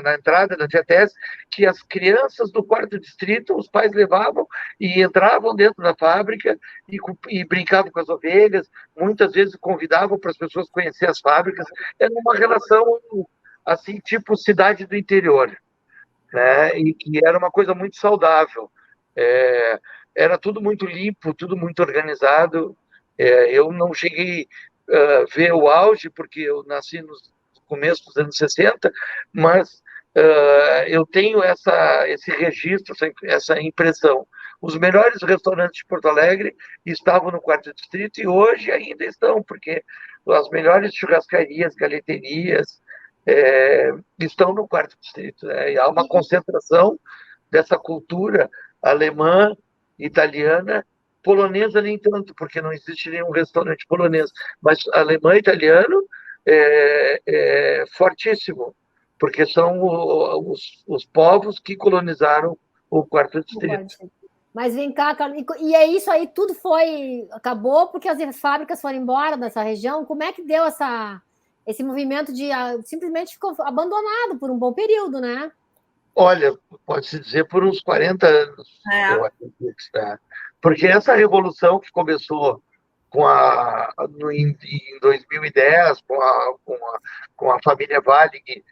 na entrada da Fiatesse que as crianças do quarto distrito, os pais levavam e entravam dentro da fábrica e brincavam com as ovelhas, muitas vezes convidavam para as pessoas conhecer as fábricas. Era uma relação assim, tipo cidade do interior, né? E que era uma coisa muito saudável. Era tudo muito limpo, tudo muito organizado. Eu não cheguei a ver o auge, porque eu nasci nos começo dos anos 60, mas eu tenho esse registro, essa impressão. Os melhores restaurantes de Porto Alegre estavam no quarto distrito e hoje ainda estão, porque as melhores churrascarias, galeterias estão no quarto distrito. Né? E há uma concentração dessa cultura alemã, italiana, polonesa nem tanto, porque não existe nenhum restaurante polonês, mas alemã e italiano fortíssimo, porque são os povos que colonizaram o quarto distrito. Mas vem cá, Carlos, e é isso aí, tudo acabou porque as fábricas foram embora dessa região. Como é que deu esse movimento de simplesmente ficou abandonado por um bom período, né? Olha, pode-se dizer por uns 40 anos, eu acredito, tá? Porque essa revolução que começou em 2010, com a família Varig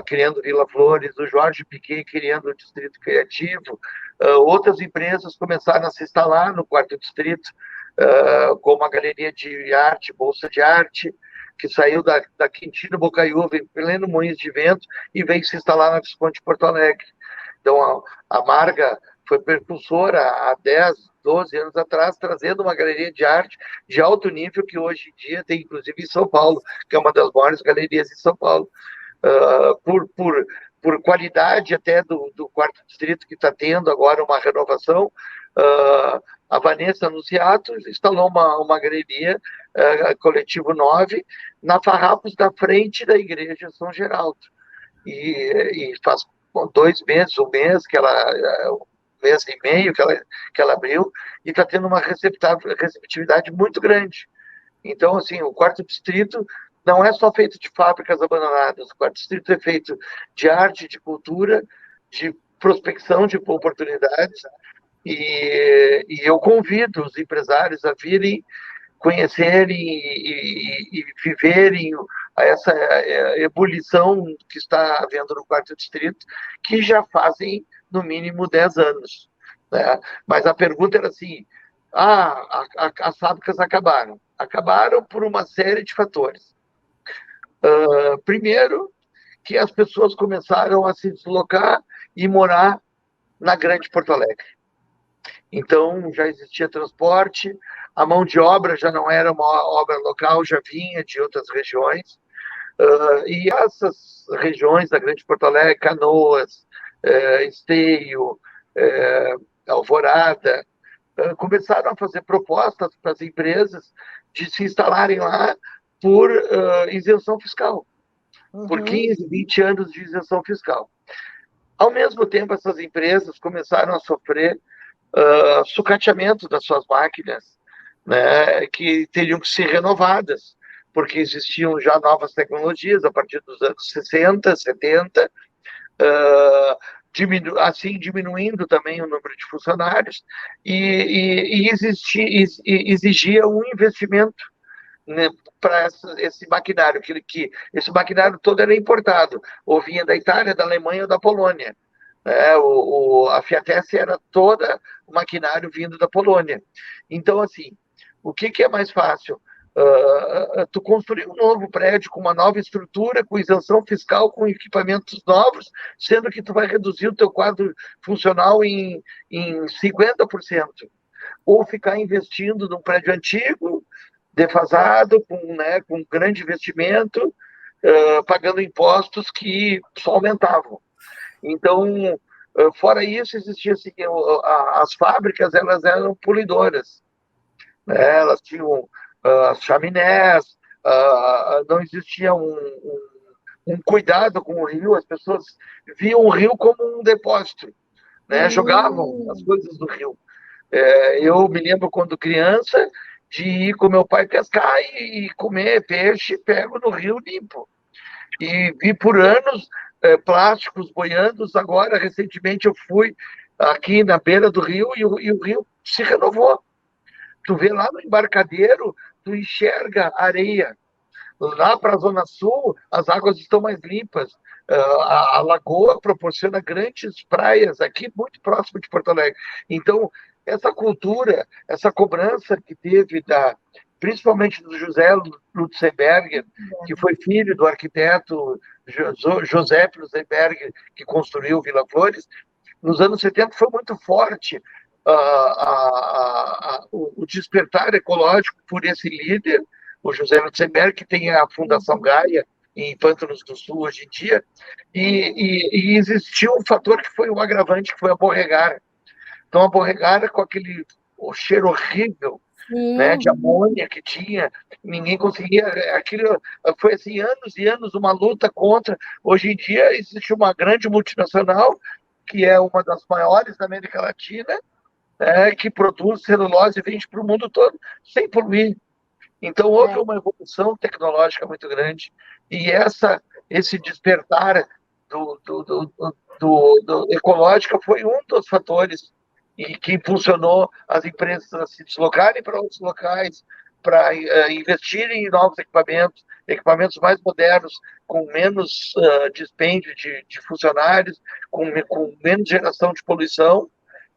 criando Vila Flores, o Jorge Piquet criando o Distrito Criativo, outras empresas começaram a se instalar no quarto distrito, como a Galeria de Arte, Bolsa de Arte, que saiu da Quintino Bocaiúva, em pleno Moinhos de Vento, e veio se instalar na Visconde de Porto Alegre. Então, a Marga foi precursora há 10, 12 anos atrás, trazendo uma galeria de arte de alto nível, que hoje em dia tem, inclusive, em São Paulo, que é uma das maiores galerias em São Paulo. Por qualidade até do quarto distrito, que está tendo agora uma renovação, a Vanessa Anunciato instalou uma galeria, Coletivo 9, na Farrapos, da frente da Igreja São Geraldo. E faz 2 meses, um mês e meio que ela abriu, e está tendo uma receptividade muito grande. Então, assim, o quarto distrito não é só feito de fábricas abandonadas, o quarto distrito é feito de arte, de cultura, de prospecção de oportunidades, e eu convido os empresários a virem conhecerem e viverem essa ebulição que está havendo no quarto distrito, que já fazem, no mínimo, 10 anos. Né? Mas a pergunta era assim, as fábricas acabaram. Acabaram por uma série de fatores. Primeiro, que as pessoas começaram a se deslocar e morar na Grande Porto Alegre. Então, já existia transporte, a mão de obra já não era uma obra local, já vinha de outras regiões. E essas regiões da Grande Porto Alegre, Canoas, Esteio, Alvorada, começaram a fazer propostas para as empresas de se instalarem lá por isenção fiscal, por 15, 20 anos de isenção fiscal. Ao mesmo tempo, essas empresas começaram a sofrer sucateamento das suas máquinas, né, que teriam que ser renovadas, porque existiam já novas tecnologias a partir dos anos 60, 70, assim diminuindo também o número de funcionários, e exigia um investimento, né, para esse maquinário, que esse maquinário todo era importado, ou vinha da Itália, da Alemanha ou da Polônia. A Fiatesse era toda o maquinário vindo da Polônia. Então, assim, o que é mais fácil? Tu construir um novo prédio com uma nova estrutura, com isenção fiscal, com equipamentos novos, sendo que tu vai reduzir o teu quadro funcional em 50%. Ou ficar investindo num prédio antigo, defasado, com grande investimento, pagando impostos que só aumentavam. Então, fora isso, existia assim, as fábricas, elas eram poluidoras, né? Elas tinham as chaminés, não existia um cuidado com o rio, as pessoas viam o rio como um depósito, né? Jogavam as coisas do rio. Eu me lembro, quando criança, de ir com meu pai pescar e comer peixe pego no rio limpo. E vi por anos plásticos boiando. Agora, recentemente, eu fui aqui na beira do rio e o rio se renovou. Tu vê lá no embarcadeiro, tu enxerga areia. Lá para a Zona Sul, as águas estão mais limpas. A lagoa proporciona grandes praias aqui, muito próximo de Porto Alegre. Então, essa cultura, essa cobrança que teve principalmente do José Lutzenberger, que foi filho do arquiteto José Lutzenberger, que construiu Vila Flores, nos anos 70 foi muito forte o despertar ecológico por esse líder, o José Lutzenberger, que tem a Fundação Gaia em Pântanos do Sul hoje em dia, e existiu um fator que foi um agravante, que foi a borregara. Então, a borregara, com o cheiro horrível, né, de amônia que tinha, ninguém conseguia. Aquilo foi assim, anos e anos, uma luta contra. Hoje em dia existe uma grande multinacional, que é uma das maiores da América Latina, que produz celulose e vende para o mundo todo sem poluir. Então, houve uma evolução tecnológica muito grande, e esse despertar do ecológico foi um dos fatores e que impulsionou as empresas a se deslocarem para outros locais, para investirem em novos equipamentos mais modernos, com menos dispêndio de funcionários, com menos geração de poluição,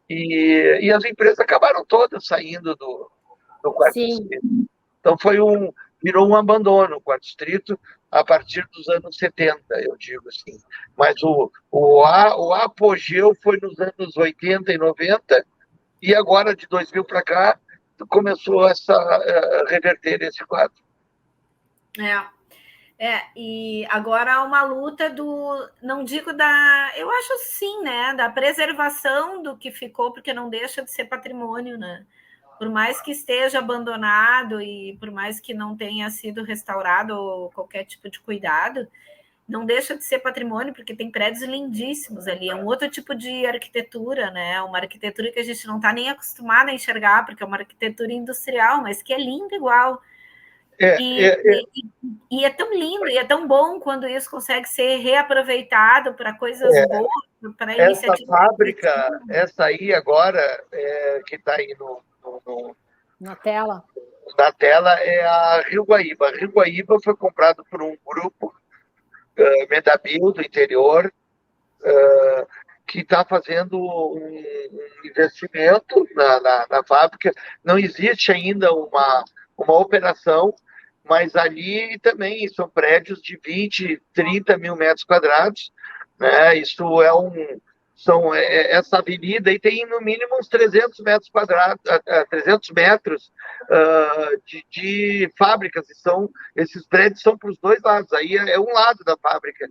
e as empresas acabaram todas saindo do quarto distrito. Então virou um abandono o quarto distrito a partir dos anos 70, eu digo assim. Mas o apogeu foi nos anos 80 e 90, e agora, de 2000 para cá, começou a reverter esse quadro. E agora há uma luta não digo eu acho sim, né, da preservação do que ficou, porque não deixa de ser patrimônio, né? Por mais que esteja abandonado e por mais que não tenha sido restaurado ou qualquer tipo de cuidado, não deixa de ser patrimônio, porque tem prédios lindíssimos ali, é um outro tipo de arquitetura, né? Uma arquitetura que a gente não está nem acostumado a enxergar, porque é uma arquitetura industrial, mas que é linda igual. E é tão lindo, e é tão bom quando isso consegue ser reaproveitado para coisas boas, para iniciativas. Essa fábrica, essa aí agora, que está aí na tela. Na tela, é a Rio Guaíba. A Rio Guaíba foi comprado por um grupo, Medabio, do interior, que está fazendo um investimento na fábrica. Não existe ainda uma operação, mas ali também são prédios de 20, 30 mil metros quadrados, né? Isso essa avenida aí tem no mínimo uns 300 metros quadrados, 300 metros de fábricas, e esses prédios são para os dois lados, aí é um lado da fábrica.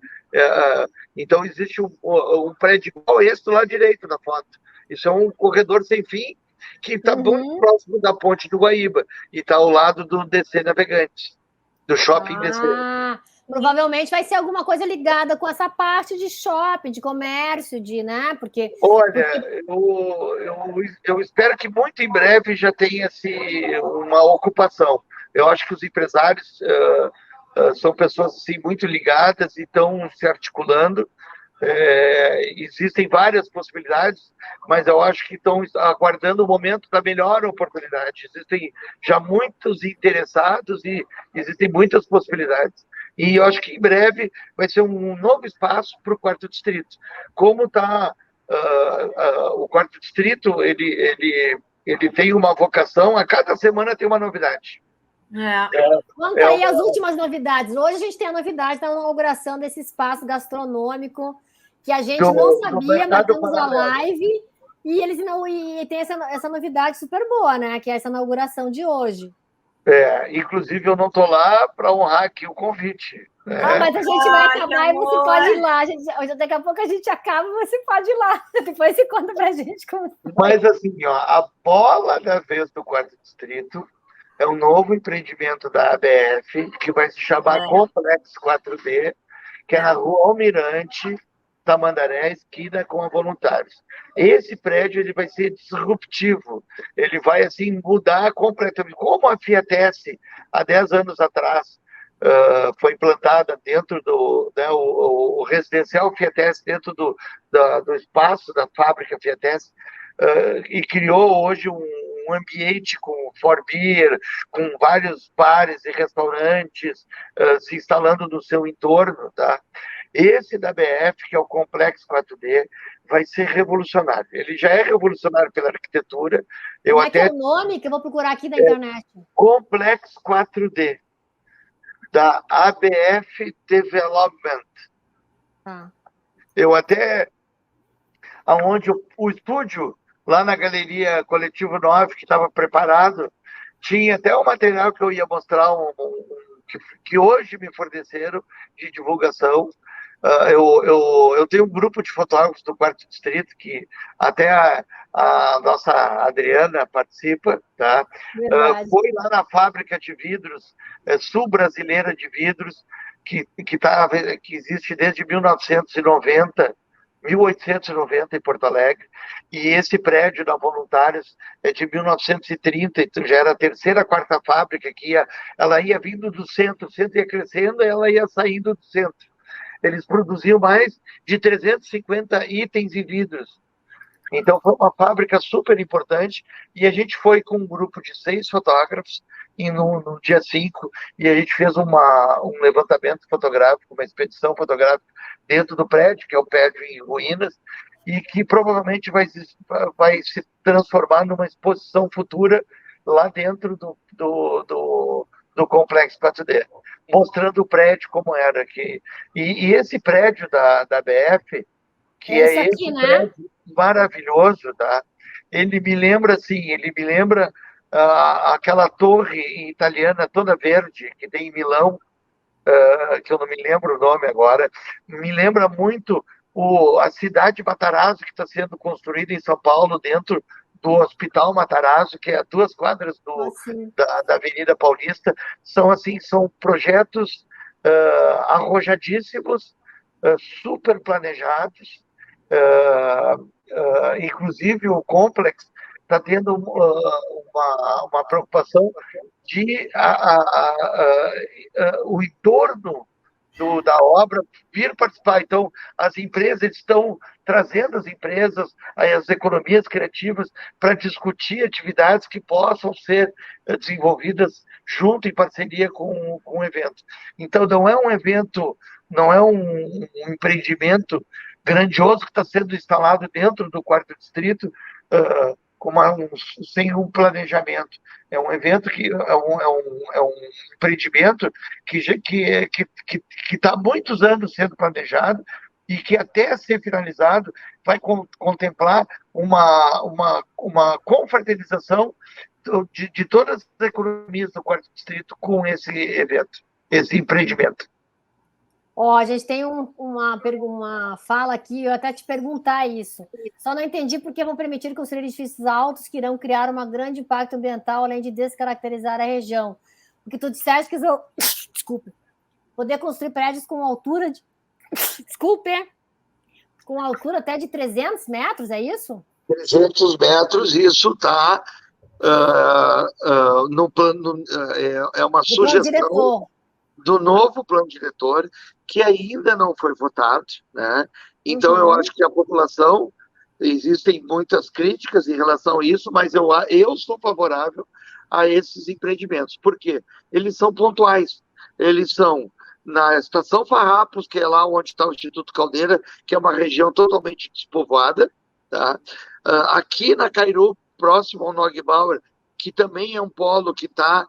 Então existe um prédio igual esse do lado direito da foto. Isso é um corredor sem fim, que está muito próximo da ponte do Guaíba, e está ao lado do DC Navegantes, do shopping DC. Provavelmente vai ser alguma coisa ligada com essa parte de shopping, de comércio, né? Porque. Olha, eu espero que muito em breve já tenha uma ocupação. Eu acho que os empresários são pessoas assim, muito ligadas e estão se articulando. Existem várias possibilidades, mas eu acho que estão aguardando o momento da melhor oportunidade. Existem já muitos interessados e existem muitas possibilidades. E eu acho que em breve vai ser um novo espaço para o quarto distrito. Como está o quarto distrito, ele tem uma vocação, a cada semana tem uma novidade. Conta aí as últimas novidades. Hoje a gente tem a novidade da inauguração desse espaço gastronômico que a gente não sabia, mas temos a live e tem essa novidade super boa, né? Que é essa inauguração de hoje. Inclusive eu não estou lá para honrar aqui o convite. Mas a gente vai acabar e você pode ir lá. Daqui a pouco a gente acaba e você pode ir lá. Depois você conta para a gente como. Mas assim, a bola da vez do quarto distrito é um novo empreendimento da ABF, que vai se chamar Complexo 4D, que é na Rua Almirante Tamandaré, esquina com a Voluntários. Esse prédio ele vai ser disruptivo, ele vai assim mudar completamente. Como a Fiatesse, há 10 anos atrás, foi implantada dentro o residencial Fiatesse, dentro do espaço da fábrica Fiatesse, e criou hoje um ambiente com for-beer, com vários bares e restaurantes se instalando no seu entorno, tá? Esse da BF, que é o Complexo 4D, vai ser revolucionário. Ele já é revolucionário pela arquitetura. Como é que é o nome que eu vou procurar aqui na internet? Complexo 4D, da ABF Development. Eu até... Onde o estúdio, lá na Galeria Coletivo 9, que estava preparado, tinha até um material que eu ia mostrar, que hoje me forneceram de divulgação. Eu tenho um grupo de fotógrafos do quarto distrito, que até a nossa Adriana participa, tá? Foi lá na fábrica de vidros, Sul Brasileira de Vidros, que existe desde 1890 em Porto Alegre, e esse prédio da Voluntários é de 1930, então já era a terceira, quarta fábrica que ela ia vindo do centro, o centro ia crescendo, ela ia saindo do centro. Eles produziam mais de 350 itens em vidros. Então, foi uma fábrica super importante, e a gente foi com um grupo de 6 fotógrafos, e no dia 5, e a gente fez um levantamento fotográfico, uma expedição fotográfica dentro do prédio, que é o prédio em ruínas, e que provavelmente vai se transformar numa exposição futura lá dentro do Complexo 4D, mostrando o prédio como era aqui. E esse prédio da BF, que é aqui, esse né? prédio maravilhoso, tá? Ele me lembra aquela torre italiana toda verde que tem em Milão, que eu não me lembro o nome agora, me lembra muito a cidade Matarazzo, que está sendo construída em São Paulo, dentro do Hospital Matarazzo, que é a 2 quadras da Avenida Paulista. São projetos arrojadíssimos, super planejados. Inclusive, o Complexo está tendo uma preocupação de o entorno da obra vir participar. Então, as empresas estão trazendo as economias criativas, para discutir atividades que possam ser desenvolvidas junto, em parceria com o evento. Então, não é um evento, não é um empreendimento grandioso que está sendo instalado dentro do 4º Distrito, sem um planejamento. É um evento que é um empreendimento que está há muitos anos sendo planejado, e que, até ser finalizado, vai contemplar uma confraternização de todas as economias do 4º Distrito com esse evento, esse empreendimento. A gente tem uma fala aqui, eu até te perguntar isso. Só não entendi porque vão permitir construir edifícios altos que irão criar um grande impacto ambiental, além de descaracterizar a região. Porque tu disseste que desculpe, poder construir prédios com altura de... com altura até de 300 metros, é isso? 300 metros, isso está no plano, é uma sugestão do novo plano diretor, que ainda não foi votado, né? Então, eu acho que a população, existem muitas críticas em relação a isso, mas eu sou favorável a esses empreendimentos. Por quê? Eles são pontuais. Eles são na Estação Farrapos, que é lá onde está o Instituto Caldeira, que é uma região totalmente despovoada, tá? Aqui na Cairu, próximo ao Neugbauer, que também é um polo que está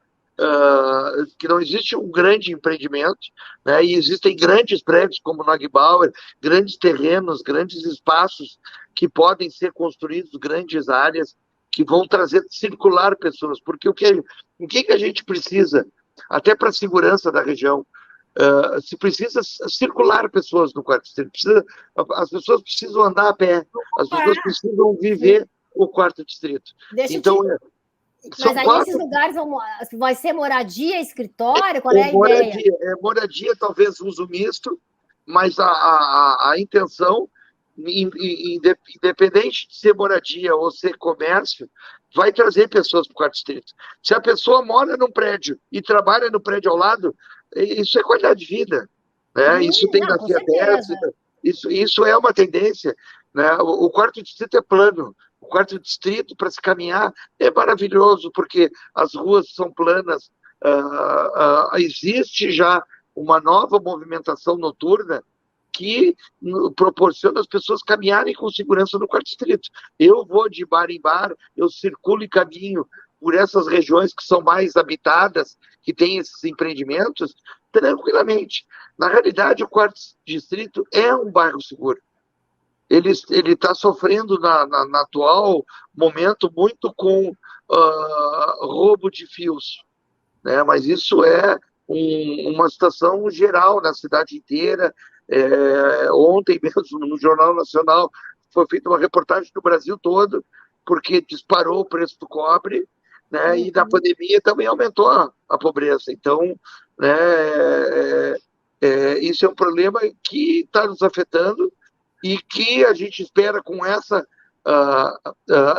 que não existe um grande empreendimento, né? E existem grandes prédios como Neugbauer, grandes terrenos, grandes espaços que podem ser construídos, grandes áreas que vão circular pessoas, porque o que a gente precisa, até para a segurança da região, se precisa circular pessoas no 4º Distrito, as pessoas precisam andar a pé, as pessoas precisam viver o 4º Distrito. Mas aí esses lugares vai ser moradia, escritório? Qual é a ideia? Moradia, talvez uso misto, mas a intenção, independente de ser moradia ou ser comércio, vai trazer pessoas para o 4º Distrito. Se a pessoa mora num prédio e trabalha no prédio ao lado, isso é qualidade de vida, né? Isso tem na FIATES, isso é uma tendência, né? O 4º Distrito é plano. O 4º Distrito, para se caminhar, é maravilhoso, porque as ruas são planas, existe já uma nova movimentação noturna que proporciona as pessoas caminharem com segurança no 4º Distrito. Eu vou de bar em bar, eu circulo e caminho por essas regiões que são mais habitadas, que têm esses empreendimentos, tranquilamente. Na realidade, o 4º Distrito é um bairro seguro. Ele está sofrendo, na atual momento, muito com roubo de fios, né? Mas isso é uma situação geral na cidade inteira. Ontem mesmo, no Jornal Nacional, foi feita uma reportagem do Brasil todo, porque disparou o preço do cobre, né? E na pandemia também aumentou a pobreza. Então, né, isso é um problema que está nos afetando, e que a gente espera, com essa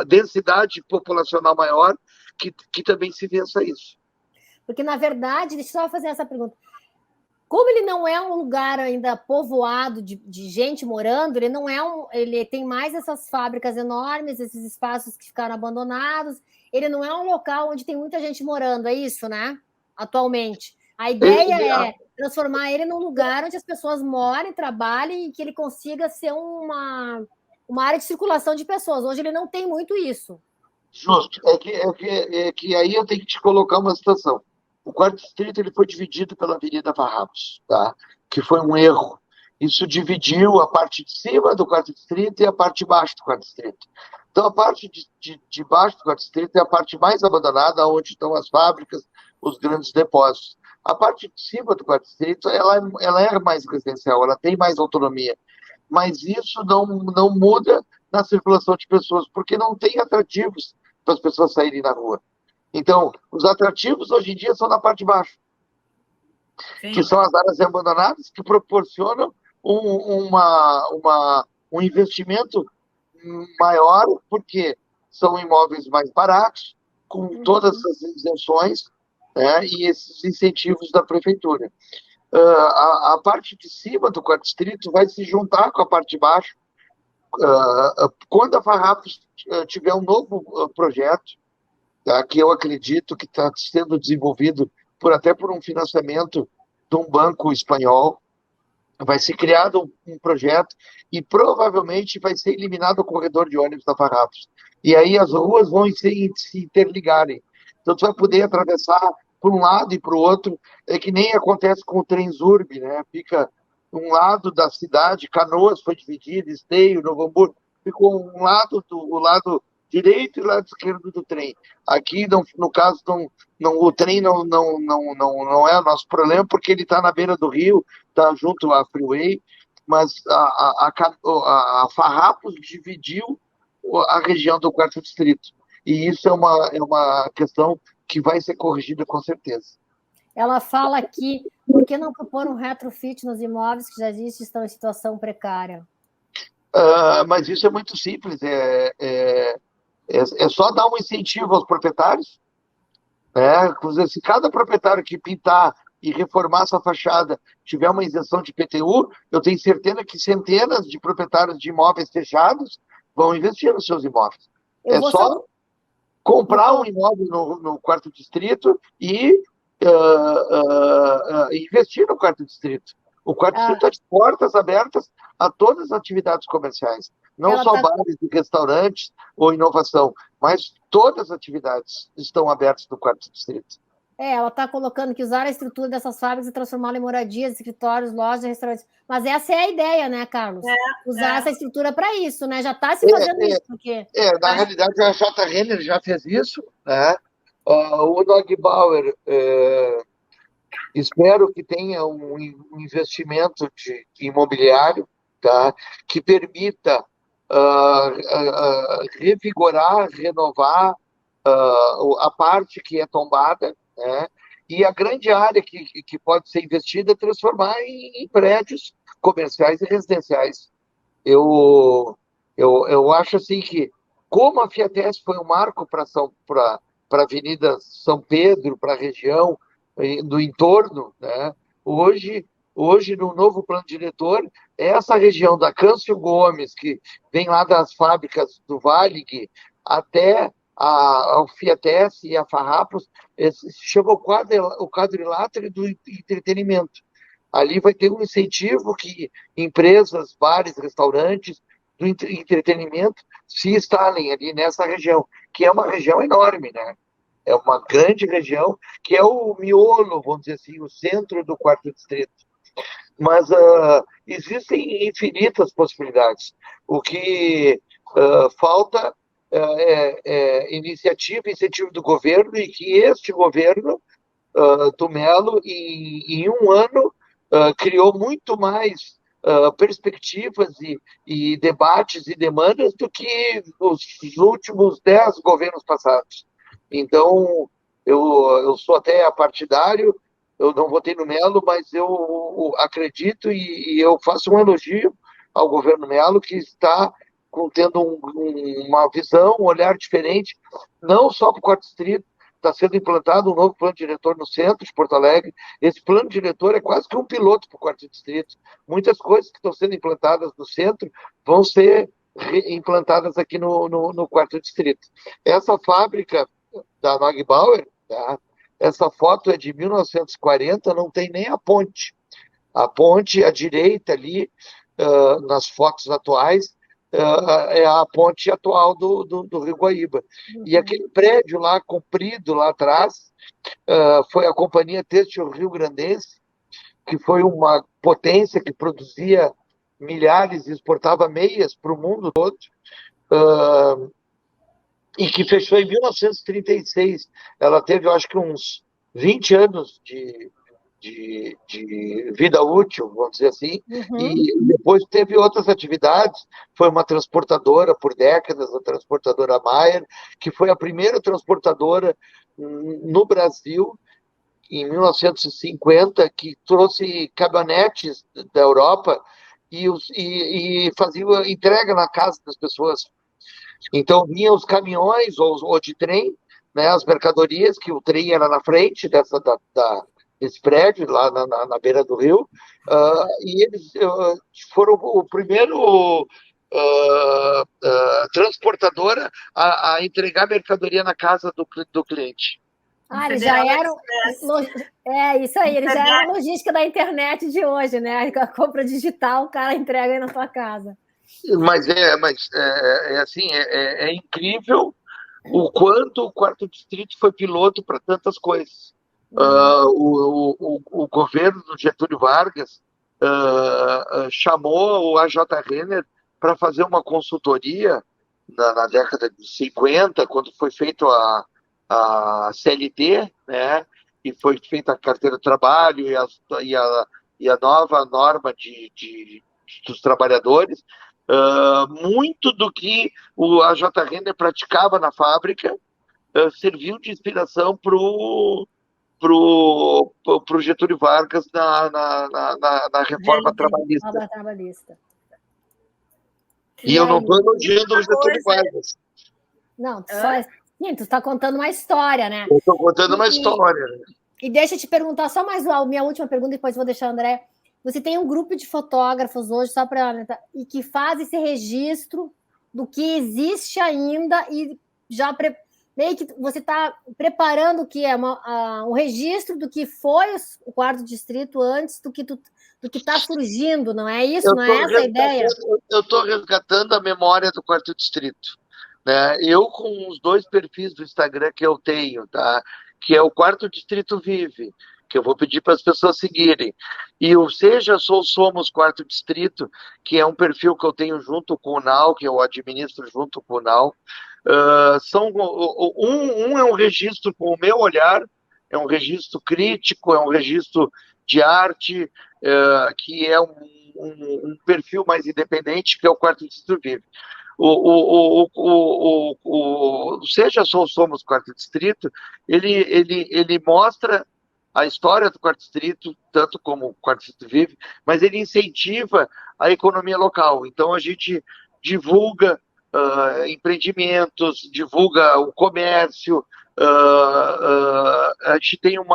densidade populacional maior, que também se vença isso. Porque, na verdade, deixa eu só fazer essa pergunta. como ele não é um lugar ainda povoado de gente morando, ele não é ele tem mais essas fábricas enormes, esses espaços que ficaram abandonados. Ele não é um local onde tem muita gente morando, é isso, né? Atualmente. A ideia é transformar ele num lugar onde as pessoas morem, trabalhem e que ele consiga ser uma área de circulação de pessoas. Hoje ele não tem muito isso. Justo. É que aí eu tenho que te colocar uma situação. O quarto distrito ele foi dividido pela Avenida Farrapos, tá? Que foi um erro. Isso dividiu a parte de cima do quarto distrito e a parte de baixo do quarto distrito. Então, a parte de baixo do quarto distrito é a parte mais abandonada, onde estão as fábricas, os grandes depósitos. A parte de cima do quarto distrito, ela é mais residencial, ela tem mais autonomia. Mas isso não muda na circulação de pessoas, porque não tem atrativos para as pessoas saírem na rua. Então, os atrativos hoje em dia são na parte de baixo, Sim. que são as áreas abandonadas, que proporcionam um investimento maior, porque são imóveis mais baratos, com todas as isenções, né, e esses incentivos da prefeitura. A parte de cima do quarto distrito vai se juntar com a parte de baixo. Quando a Farrapos tiver um novo projeto, tá, que eu acredito que está sendo desenvolvido até por um financiamento de um banco espanhol, vai ser criado um projeto e provavelmente vai ser eliminado o corredor de ônibus da Farrapos. E aí as ruas vão se interligarem. Então, tu vai poder atravessar por um lado e para o outro, é que nem acontece com o Transurb, né? Fica um lado da cidade, Canoas foi dividido, Esteio, Novo Hamburgo, ficou o lado direito e o lado esquerdo do trem. Aqui, no caso, o trem não é o nosso problema, porque ele está na beira do rio, está junto à Freeway, mas a Farrapos dividiu a região do quarto distrito. E isso é uma questão que vai ser corrigida com certeza. Ela fala aqui, por que não propor um retrofit nos imóveis que já existem e estão em situação precária? Mas isso é muito simples, é só dar um incentivo aos proprietários, né? Se cada proprietário que pintar e reformar essa fachada tiver uma isenção de IPTU, eu tenho certeza que centenas de proprietários de imóveis fechados vão investir nos seus imóveis. É só comprar um imóvel no quarto distrito e investir no quarto distrito. O quarto distrito está de portas abertas a todas as atividades comerciais. Não só bares e restaurantes ou inovação, mas todas as atividades estão abertas no quarto distrito. Ela está colocando que usar a estrutura dessas fábricas e transformá-la em moradias, escritórios, lojas, restaurantes. Mas essa é a ideia, né, Carlos? Usar essa estrutura para isso, né? Já está se fazendo isso. Porque... na realidade, a J. Renner já fez isso, né? O Doug Bauer, espero que tenha um investimento de imobiliário, tá? Que permita revigorar, renovar a parte que é tombada, né? E a grande área que pode ser investida é transformar em prédios comerciais e residenciais. Eu acho assim que, como a Fiatesp foi um marco para a Avenida São Pedro, para a região do entorno, né? Hoje, no novo plano diretor, essa região da Câncio Gomes, que vem lá das fábricas do Varig até ao Fiatesp e a Farrapos, chama o quadrilátero do entretenimento. Ali vai ter um incentivo que empresas, bares, restaurantes do entretenimento se instalem ali nessa região, que é uma região enorme, né? É uma grande região, que é o miolo, vamos dizer assim, o centro do quarto distrito. Mas existem infinitas possibilidades. O que falta é iniciativa e incentivo do governo, e que este governo do Melo, em um ano, criou muito mais perspectivas e debates e demandas do que os últimos 10 governos passados. Então, eu sou até apartidário, eu não votei no Melo, mas eu acredito e eu faço um elogio ao governo Melo, que está tendo uma visão, um olhar diferente, não só para o quarto distrito, está sendo implantado um novo plano diretor no centro de Porto Alegre. Esse plano diretor é quase que um piloto para o quarto distrito. Muitas coisas que estão sendo implantadas no centro vão ser implantadas aqui no quarto distrito. Essa fábrica da Neugebauer, tá? Essa foto é de 1940, não tem nem a ponte. A ponte à direita ali, nas fotos atuais, é a ponte atual do Rio Guaíba. E aquele prédio lá, comprido lá atrás, foi a Companhia Têxtil Rio Grandense, que foi uma potência que produzia milhares e exportava meias para o mundo todo, e que fechou em 1936. Ela teve, eu acho que uns 20 anos de vida útil, vamos dizer assim, e depois teve outras atividades. Foi uma transportadora por décadas, a transportadora Maier, que foi a primeira transportadora no Brasil, em 1950, que trouxe caminhonetes da Europa e fazia entrega na casa das pessoas. Então, vinham os caminhões ou de trem, né, as mercadorias, que o trem era na frente desse prédio, lá na beira do rio, e eles foram o primeiro transportadora a entregar mercadoria na casa do cliente. Eles já eram... isso aí, eles já eram a logística da internet de hoje, né? A compra digital, o cara entrega aí na sua casa. Mas assim, é incrível o quanto o quarto distrito foi piloto para tantas coisas. O governo do Getúlio Vargas chamou o AJ Renner para fazer uma consultoria na década de 50, quando foi feito a CLT, né, e foi feita a carteira de trabalho e a nova norma dos trabalhadores. Muito do que o AJ Renner praticava na fábrica serviu de inspiração para o Getúlio Vargas na reforma trabalhista. E eu não estou elogiando o Getúlio Vargas. Não, tu está contando uma história, né? Eu estou contando uma história. E deixa eu te perguntar só mais a minha última pergunta, depois vou deixar o André. Você tem um grupo de fotógrafos hoje, só para e que faz esse registro do que existe ainda e já meio que você está preparando o que é um registro do que foi o quarto distrito antes do que está surgindo, não é isso? Não é essa a ideia? Eu estou resgatando a memória do quarto distrito, né? Eu, com os 2 perfis do Instagram que eu tenho, tá? Que é o Quarto Distrito Vive, que eu vou pedir para as pessoas seguirem, e o Seja Sou Somos Quarto Distrito, que é um perfil que eu tenho junto com o NAU, que eu administro junto com o NAU. Um é um registro com o meu olhar, é um registro crítico, é um registro de arte, que é um perfil mais independente, que é o Quarto Distrito Vive. O Seja Sou Somos Quarto Distrito, ele mostra a história do quarto distrito, tanto como o quarto distrito vive, mas ele incentiva a economia local. Então, a gente divulga empreendimentos, divulga o comércio, a gente tem um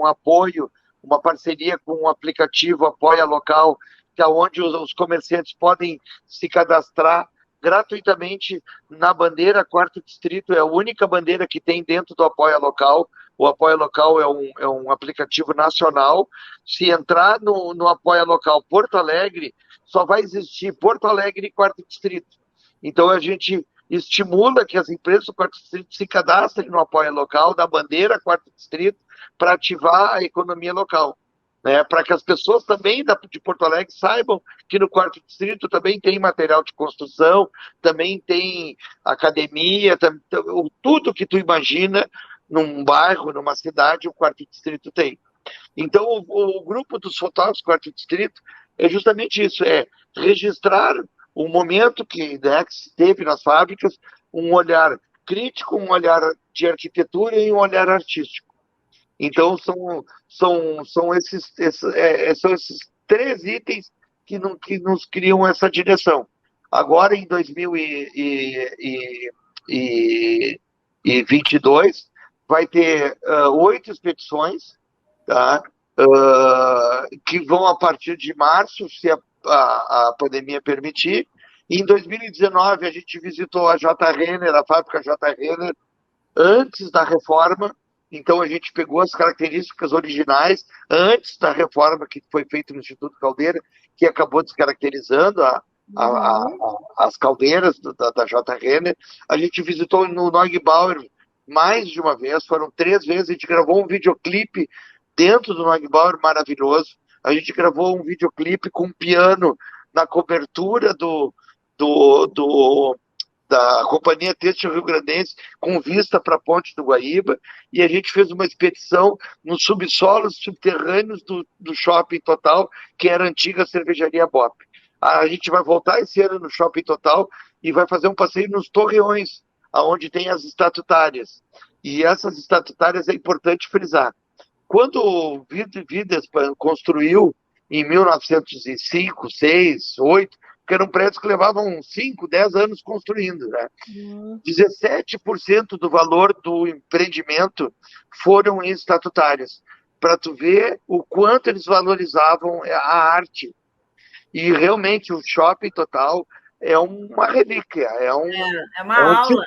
apoio, uma parceria com um aplicativo Apoia Local, que é onde os comerciantes podem se cadastrar gratuitamente na bandeira. Quarto Distrito é a única bandeira que tem dentro do Apoia Local. O Apoia Local é um aplicativo nacional. Se entrar no Apoia Local Porto Alegre, só vai existir Porto Alegre e Quarto Distrito. Então, a gente estimula que as empresas do Quarto Distrito se cadastrem no Apoia Local, da bandeira Quarto Distrito, para ativar a economia local, né? Para que as pessoas também de Porto Alegre saibam que no Quarto Distrito também tem material de construção, também tem academia, tudo que tu imagina num bairro, numa cidade, o Quarto Distrito tem. Então, o grupo dos fotógrafos do Quarto Distrito é justamente isso, é registrar o momento que se teve nas fábricas, um olhar crítico, um olhar de arquitetura e um olhar artístico. Então, são esses 3 itens que nos criam essa direção. Agora, em 2022, vai ter 8 expedições, tá? Que vão a partir de março, se a pandemia permitir. Em 2019, a gente visitou a J. Renner, a fábrica J. Renner, antes da reforma. Então, a gente pegou as características originais antes da reforma que foi feita no Instituto Caldeira, que acabou descaracterizando as caldeiras da J. Renner. A gente visitou no Neugebauer mais de uma vez, foram 3 vezes. A gente gravou um videoclipe dentro do Neugebauer maravilhoso. A gente gravou um videoclipe com um piano na cobertura da Companhia Têxtil Rio Grandense, com vista para a Ponte do Guaíba, e a gente fez uma expedição nos subsolos subterrâneos do Shopping Total, que era a antiga cervejaria Bop. A gente vai voltar esse ano no Shopping Total e vai fazer um passeio nos Torreões, onde tem as estatutárias. E essas estatutárias é importante frisar. Quando o Wiedespan construiu em 1905, 6, 8, que eram prédios que levavam 5, 10 anos construindo, né? 17% do valor do empreendimento foram em estatutárias, para tu ver o quanto eles valorizavam a arte. E realmente o Shopping Total é uma relíquia, é uma aula.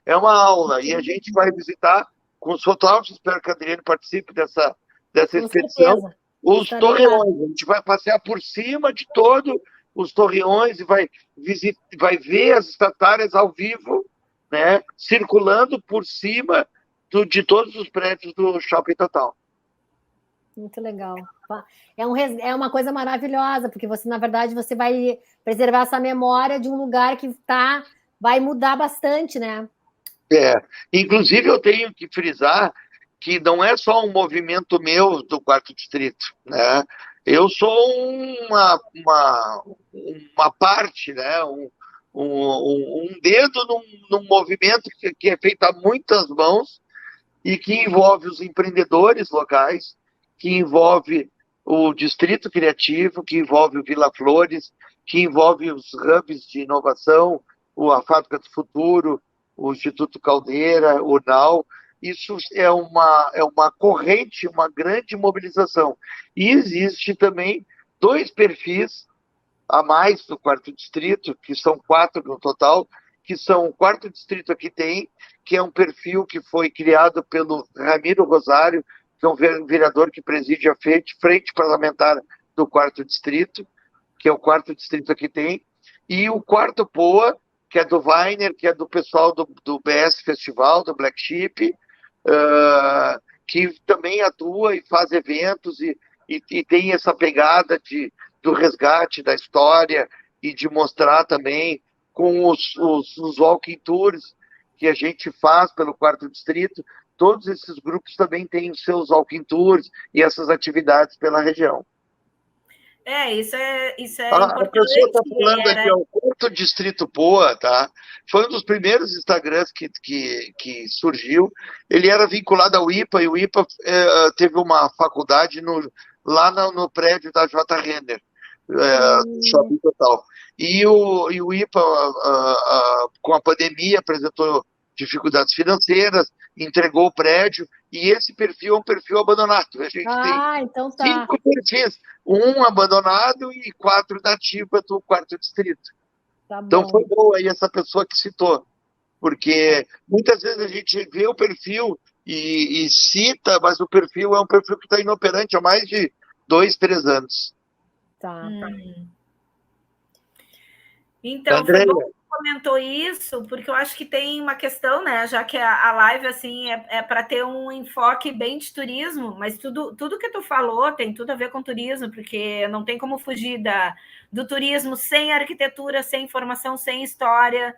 É uma aula, e a gente vai visitar com os fotógrafos, espero que a Adriane participe dessa expedição, os Torreões. A gente vai passear por cima de todo os Torreões e vai ver as estatuárias ao vivo, né, circulando por cima de todos os prédios do Shopping Total. Muito legal. É uma coisa maravilhosa, porque você, na verdade, você vai preservar essa memória de um lugar que vai mudar bastante, né? Inclusive eu tenho que frisar que não é só um movimento meu do 4º Distrito, né? Eu sou uma parte, né? Um dedo num movimento que é feito a muitas mãos e que envolve os empreendedores locais, que envolve o Distrito Criativo, que envolve o Vila Flores, que envolve os hubs de inovação, a Fábrica do Futuro, o Instituto Caldeira, o NAU. Isso é uma corrente, uma grande mobilização. E existe também 2 perfis a mais do 4º Distrito, que são 4 no total, que são o 4º Distrito aqui tem, que é um perfil que foi criado pelo Ramiro Rosário, que é um vereador que preside a Frente Parlamentar do 4º Distrito, que é o 4º Distrito aqui tem, e o 4º POA, que é do Weiner, que é do pessoal do BS Festival, do Black Sheep, que também atua e faz eventos e tem essa pegada do resgate da história e de mostrar também com os walking tours que a gente faz pelo 4º Distrito. Todos esses grupos também têm os seus walking tours e essas atividades pela região. Isso é importante. A pessoa está falando aqui, o 4º Distrito Poa, tá? Foi um dos primeiros Instagrams que surgiu. Ele era vinculado ao IPA, e o IPA teve uma faculdade lá no prédio da J. Renner, Shopping Total. E o IPA, com a pandemia, apresentou dificuldades financeiras, entregou o prédio, e esse perfil é um perfil abandonado. A gente tem então tá. 5 perfis, 1 abandonado e 4 da ativa do 4º Distrito. Tá bom. Então foi boa aí essa pessoa que citou, porque muitas vezes a gente vê o perfil e cita, mas o perfil é um perfil que está inoperante há mais de 2, 3 anos. Tá. Então, foi bom que comentou isso, porque eu acho que tem uma questão, né? Já que a live assim é para ter um enfoque bem de turismo, mas tudo que tu falou tem tudo a ver com turismo, porque não tem como fugir do turismo sem arquitetura, sem informação, sem história.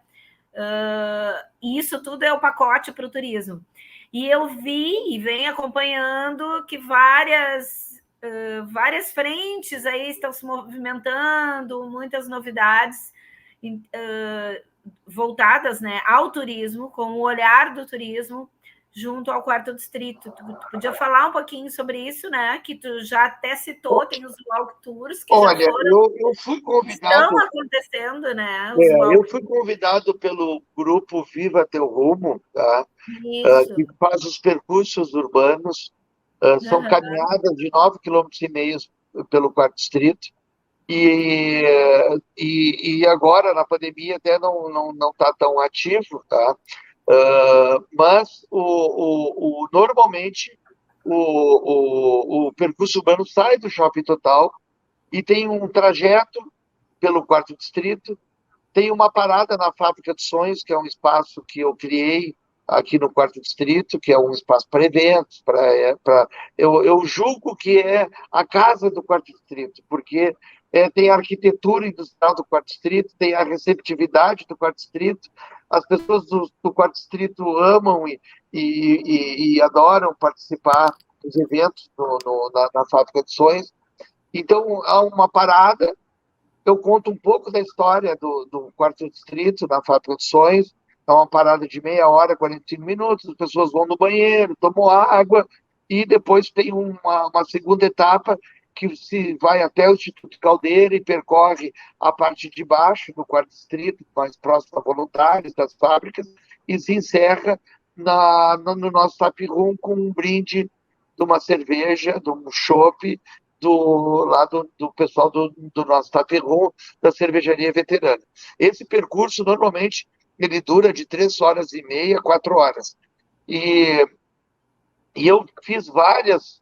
E isso tudo é o pacote para o turismo. E eu vi e venho acompanhando que várias frentes aí estão se movimentando, muitas novidades voltadas, né, ao turismo, com o olhar do turismo, junto ao quarto distrito. Tu podia falar um pouquinho sobre isso, né? Que tu já até citou, tem os walktours que Olha, já foram, eu fui estão convidado, acontecendo, né? Os eu fui convidado pelo grupo Viva Teu Rumo, tá? Isso. Que faz os percursos urbanos, são Uhum. caminhadas de 9,5 km pelo quarto distrito, e agora, na pandemia, até não está tão ativo, tá? Mas normalmente o percurso urbano sai do Shopping Total e tem um trajeto pelo quarto distrito, tem uma parada na Fábrica de Sonhos, que é um espaço que eu criei aqui no quarto distrito, que é um espaço para eventos, eu julgo que é a casa do quarto distrito, porque tem a arquitetura industrial do quarto distrito, tem a receptividade do quarto distrito, as pessoas do quarto distrito amam e adoram participar dos eventos na Fábrica de Sonhos. Então, há uma parada, eu conto um pouco da história do quarto distrito na Fábrica de Sonhos. É uma parada de meia hora, 45 minutos, as pessoas vão no banheiro, tomam água, e depois tem uma segunda etapa que se vai até o Instituto Caldeira e percorre a parte de baixo do quarto distrito, mais próximo a voluntários das fábricas, e se encerra no nosso tap room com um brinde de uma cerveja, de um chopp, do pessoal do nosso Taperum, da cervejaria veterana. Esse percurso, normalmente, ele dura de 3 horas e meia, 4 horas. E eu fiz várias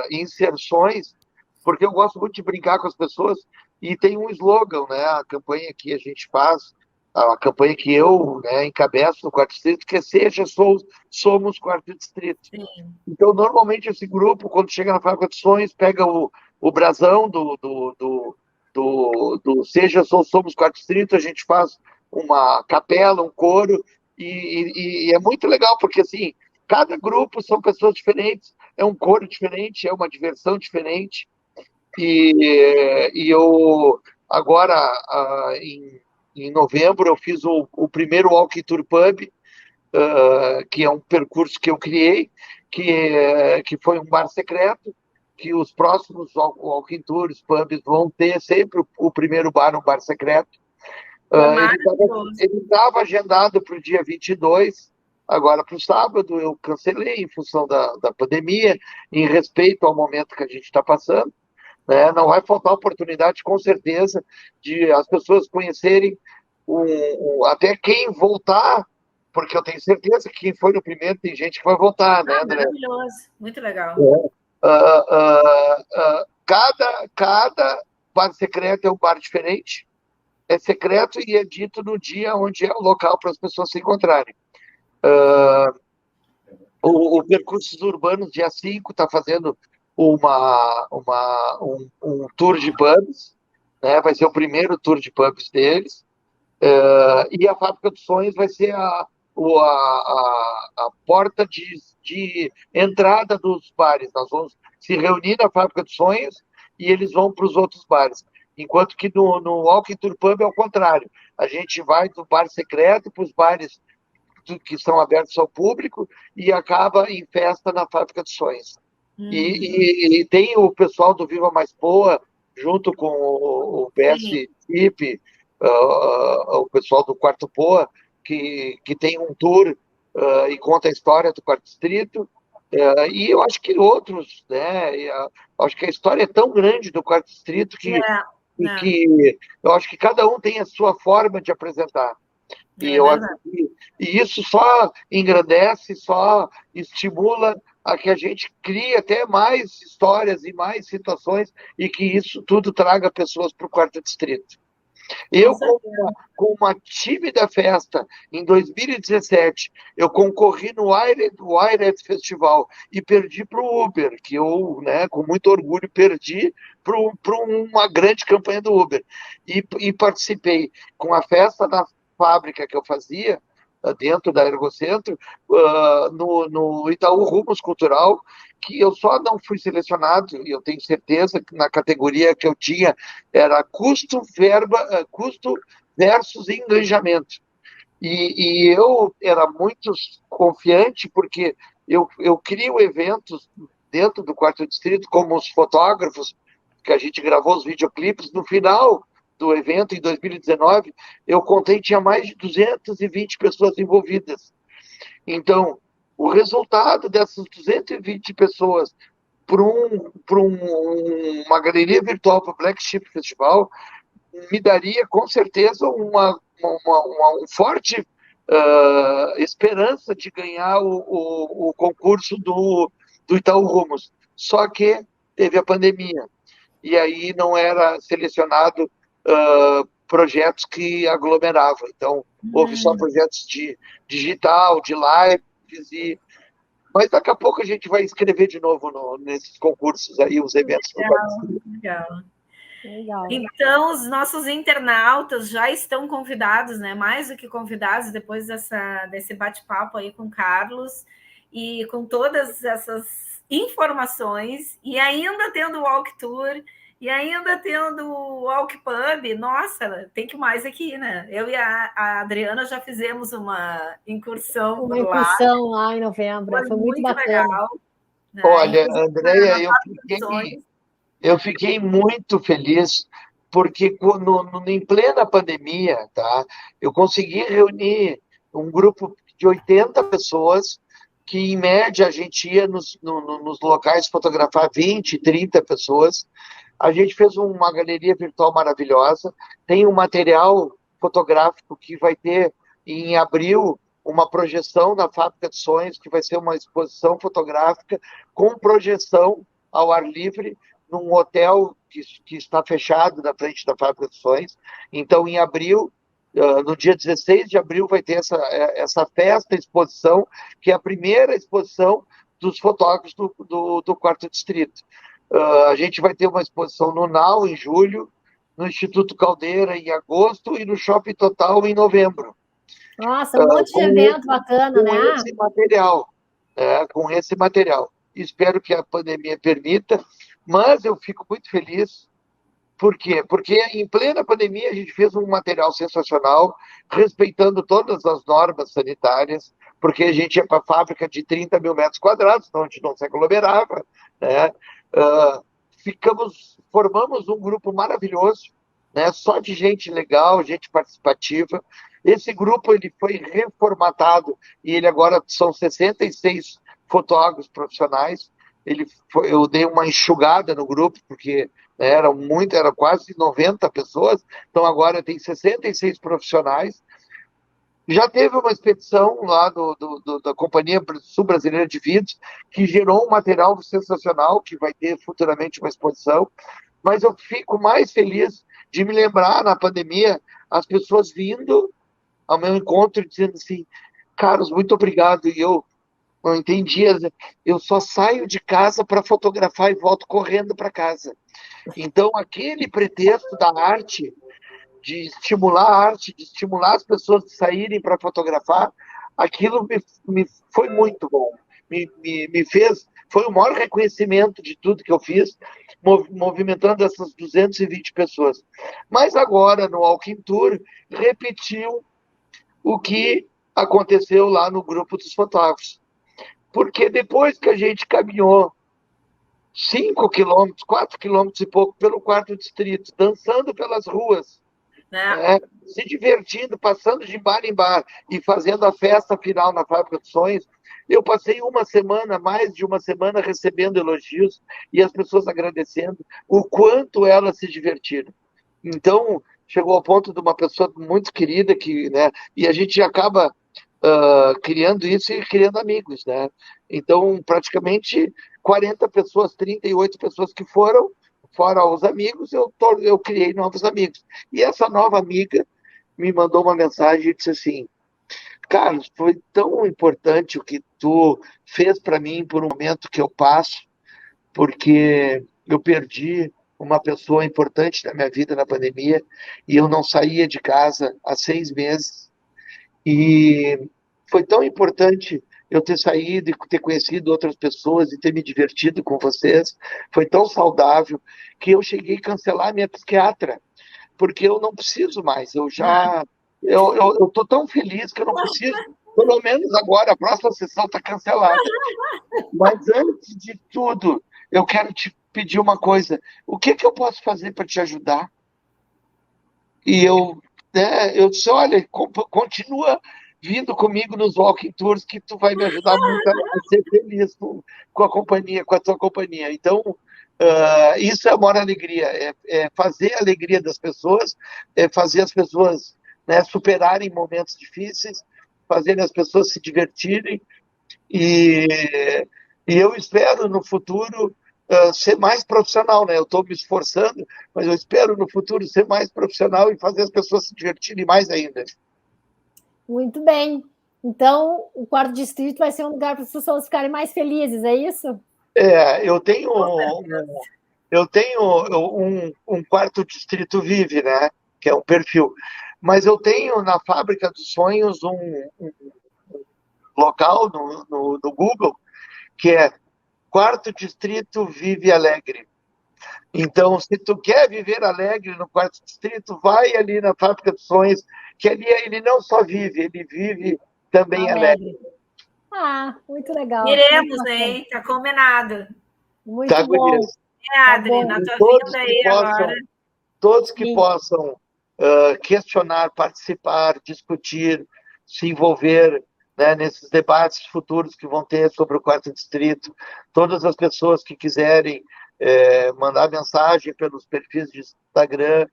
inserções, porque eu gosto muito de brincar com as pessoas, e tem um slogan, né? A campanha que a gente faz, a campanha que eu, né, encabeço no quarto distrito, que é Seja, Somos Quarto Distrito. Sim. Então, normalmente, esse grupo, quando chega na Fábrica de Sonhos, pega o brasão do Seja, Somos Quarto Distrito, a gente faz uma capela, um coro, e é muito legal, porque, assim, cada grupo são pessoas diferentes, é um coro diferente, é uma diversão diferente, e eu, agora, em novembro, eu fiz o primeiro Walking Tour Pub, que é um percurso que eu criei, que foi um bar secreto, que os próximos Walking Tours, pubs, vão ter sempre o primeiro bar, um bar secreto. Ele estava agendado para o dia 22, agora para o sábado, eu cancelei em função da pandemia, em respeito ao momento que a gente está passando. Né? Não vai faltar oportunidade, com certeza, de as pessoas conhecerem até quem voltar, porque eu tenho certeza que quem foi no primeiro tem gente que vai voltar, né, André? Maravilhoso, muito legal. Cada bar secreto é um bar diferente, é secreto e é dito no dia onde é o local para as pessoas se encontrarem. O Percursos Urbanos, dia 5, está fazendo um tour de pubs, né? Vai ser o primeiro tour de pubs deles, e a Fábrica dos Sonhos vai ser a porta de entrada dos bares. Nós vamos se reunir na Fábrica dos Sonhos e eles vão para os outros bares. Enquanto que no Walking Tour Pub é o contrário. A gente vai do bar secreto para os bares que são abertos ao público e acaba em festa na Fábrica dos Sonhos. E tem o pessoal do Viva Mais Poa, junto com o BS Tip, o pessoal do Quarto Poa, que tem um tour e conta a história do Quarto Distrito, e eu acho que outros, né? Acho que a história é tão grande do Quarto Distrito que eu acho que cada um tem a sua forma de apresentar. E isso só engrandece, só estimula a que a gente crie até mais histórias e mais situações e que isso tudo traga pessoas para o quarto distrito. Eu, com uma tímida festa, em 2017, eu concorri no Wired Festival e perdi para o Uber, que eu, né, com muito orgulho, perdi para uma grande campanha do Uber. E participei com a festa na fábrica que eu fazia, dentro da Ergocentro, no Itaú Rumos Cultural, que eu só não fui selecionado, e eu tenho certeza que na categoria que eu tinha era custo versus engajamento. E eu era muito confiante, porque eu crio eventos dentro do Quarto Distrito, como os fotógrafos, que a gente gravou os videoclipes. No final do evento, em 2019, eu contei, tinha mais de 220 pessoas envolvidas. Então, o resultado dessas 220 pessoas uma galeria virtual para o Black Sheep Festival me daria, com certeza, um forte esperança de ganhar o concurso do Itaú Rumos. Só que teve a pandemia, e aí não era selecionado projetos que aglomeravam. Então, houve só projetos de digital, de lives, mas daqui a pouco a gente vai escrever de novo nesses concursos aí, os eventos. Legal. Legal. Então, os nossos internautas já estão convidados, né? Mais do que convidados, depois desse bate-papo aí com o Carlos e com todas essas informações, e ainda tendo o Walk Tour, e ainda tendo o Walk Pub. Nossa, tem que mais aqui, né? Eu e a Adriana já fizemos uma incursão por lá. Uma incursão lá em novembro, foi muito bacana. Legal, né? Olha, Andréia, eu fiquei muito feliz, porque em plena pandemia, tá, eu consegui reunir um grupo de 80 pessoas, que em média a gente ia nos locais fotografar 20, 30 pessoas. A gente fez uma galeria virtual maravilhosa, tem um material fotográfico que vai ter em abril uma projeção na Fábrica de Sonhos, que vai ser uma exposição fotográfica com projeção ao ar livre, num hotel que está fechado na frente da Fábrica de Sonhos. Então, em abril, no dia 16 de abril, vai ter essa festa, exposição, que é a primeira exposição dos fotógrafos do Quarto Distrito. A gente vai ter uma exposição no NAU, em julho, no Instituto Caldeira, em agosto, e no Shopping Total, em novembro. Nossa, um monte de evento bacana, né? Com esse material. Espero que a pandemia permita, mas eu fico muito feliz. Por quê? Porque em plena pandemia a gente fez um material sensacional, respeitando todas as normas sanitárias, porque a gente ia para a fábrica de 30 mil metros quadrados, então a gente não se aglomerava, né? Formamos um grupo maravilhoso, né? Só de gente legal, gente participativa. Esse grupo ele foi reformatado e ele agora são 66 fotógrafos profissionais. Eu dei uma enxugada no grupo, porque eram quase 90 pessoas, então agora tem 66 profissionais. Já teve uma expedição lá da Companhia Sul Brasileira de Vídeos, que gerou um material sensacional, que vai ter futuramente uma exposição, mas eu fico mais feliz de me lembrar, na pandemia, as pessoas vindo ao meu encontro dizendo assim: Carlos, muito obrigado, e eu não entendia, eu só saio de casa para fotografar e volto correndo para casa. Então, aquele pretexto da arte, de estimular a arte, de estimular as pessoas a saírem para fotografar, aquilo me foi muito bom. Me fez, foi o maior reconhecimento de tudo que eu fiz, movimentando essas 220 pessoas. Mas agora, no Walking Tour, repetiu o que aconteceu lá no grupo dos fotógrafos. Porque depois que a gente caminhou 5 quilômetros, 4 quilômetros e pouco pelo Quarto Distrito, dançando pelas ruas, se divertindo, passando de bar em bar e fazendo a festa final na Fábrica dos Sonhos, eu passei mais de uma semana, recebendo elogios e as pessoas agradecendo o quanto elas se divertiram. Então, chegou ao ponto de uma pessoa muito querida, e a gente acaba criando isso e criando amigos, né? Então, praticamente 40 pessoas, 38 pessoas que foram, fora os amigos, eu criei novos amigos. E essa nova amiga me mandou uma mensagem e disse assim: Carlos, foi tão importante o que tu fez para mim por um momento que eu passo, porque eu perdi uma pessoa importante na minha vida na pandemia e eu não saía de casa há 6 meses. E foi tão importante eu ter saído e ter conhecido outras pessoas e ter me divertido com vocês. Foi tão saudável que eu cheguei a cancelar a minha psiquiatra, porque eu não preciso mais. Eu já Eu tô tão feliz que eu não preciso, pelo menos agora, a próxima sessão está cancelada. Mas antes de tudo, eu quero te pedir uma coisa. O que eu posso fazer para te ajudar? E eu disse, olha, continua vindo comigo nos walking tours que tu vai me ajudar muito a ser feliz com a companhia, com a tua companhia. Então, isso é a maior alegria, é fazer a alegria das pessoas, é fazer as pessoas, né, superarem momentos difíceis, fazer as pessoas se divertirem e eu espero no futuro ser mais profissional, né? Eu estou me esforçando, mas eu espero no futuro ser mais profissional e fazer as pessoas se divertirem mais ainda. Muito bem. Então, o quarto distrito vai ser um lugar para as pessoas ficarem mais felizes, é isso? Eu tenho um quarto distrito Vive, né? Que é um perfil. Mas eu tenho na Fábrica dos Sonhos um local no Google que é Quarto Distrito Vive Alegre. Então, se tu quer viver alegre no quarto distrito, vai ali na Fábrica dos Sonhos, que ali ele não só vive, ele vive também alegre. Ah, muito legal. Iremos, hein? Tá combinado. Muito tá bom. Adri, na tua vinda aí agora. Todos que possam questionar, participar, discutir, se envolver, né, nesses debates futuros que vão ter sobre o quarto distrito, todas as pessoas que quiserem mandar mensagem pelos perfis de Instagram,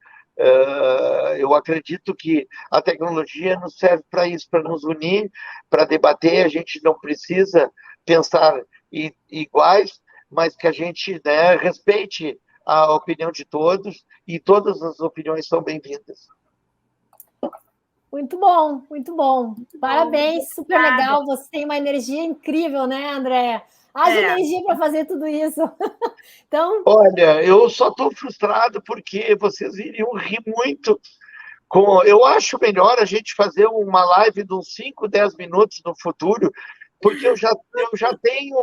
eu acredito que a tecnologia nos serve para isso, para nos unir, para debater. A gente não precisa pensar iguais, mas que a gente, né, respeite a opinião de todos, e todas as opiniões são bem-vindas. Muito bom, muito bom. Parabéns, super legal. Você tem uma energia incrível, né, Andréa? Haja energia para fazer tudo isso. Então... Olha, eu só estou frustrado porque vocês iriam rir muito. Eu acho melhor a gente fazer uma live de uns 5, 10 minutos no futuro, porque eu já tenho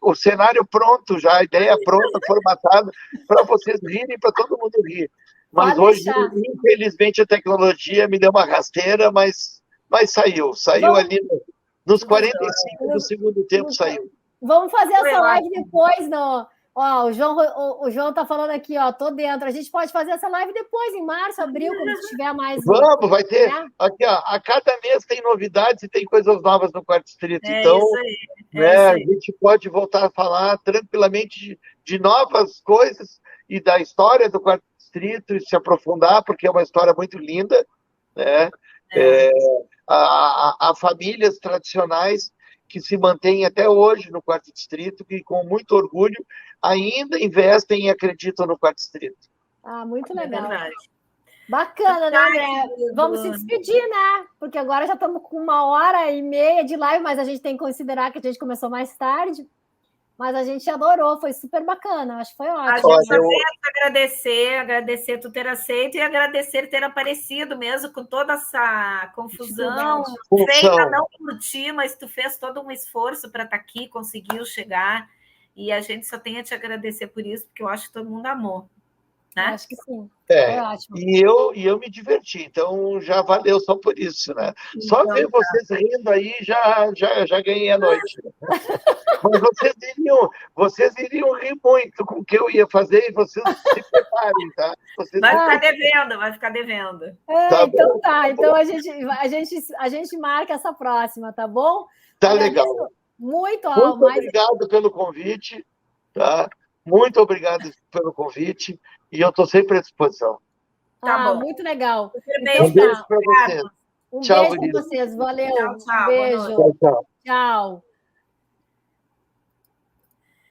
o cenário pronto, já a ideia pronta, formatada, para vocês rirem, para todo mundo rir. Mas hoje, infelizmente, a tecnologia me deu uma rasteira, mas saiu. Saiu ali nos 45 do segundo tempo, saiu. Vamos fazer essa live depois, não? Ó, o João tá falando aqui, ó, tô dentro. A gente pode fazer essa live depois, em março, abril, quando tiver mais... Vamos, vai ter. Né? Aqui, ó, a cada mês tem novidades e tem coisas novas no quarto distrito. Então, isso aí. A gente pode voltar a falar tranquilamente de novas coisas e da história do quarto distrito e se aprofundar, porque é uma história muito linda, né? Há famílias tradicionais que se mantêm até hoje no quarto distrito, que com muito orgulho ainda investem e acreditam no quarto distrito. Ah, muito legal. Bacana, né, André? Vamos se despedir, né? Porque agora já estamos com 1h30 de live, mas a gente tem que considerar que a gente começou mais tarde. Mas a gente adorou, foi super bacana, acho que foi ótimo. A gente agradecer tu ter aceito e agradecer ter aparecido mesmo com toda essa confusão feita não por ti, mas tu fez todo um esforço para estar aqui, conseguiu chegar, e a gente só tem a te agradecer por isso, porque eu acho que todo mundo amou. Né? Acho que sim. Foi ótimo. E eu me diverti, então já valeu só por isso, né? Só ver vocês rindo aí já ganhei a noite. Mas vocês iriam rir muito com o que eu ia fazer e vocês se preparem, tá? Vai ficar devendo. Então tá. Então a gente marca essa próxima, tá bom? Tá legal. Muito obrigado pelo convite, tá? Muito obrigado pelo convite e eu estou sempre à disposição. Tá bom. Muito legal. Um beijo para vocês. Um beijo para vocês. Valeu. Tchau. Um beijo. Tchau.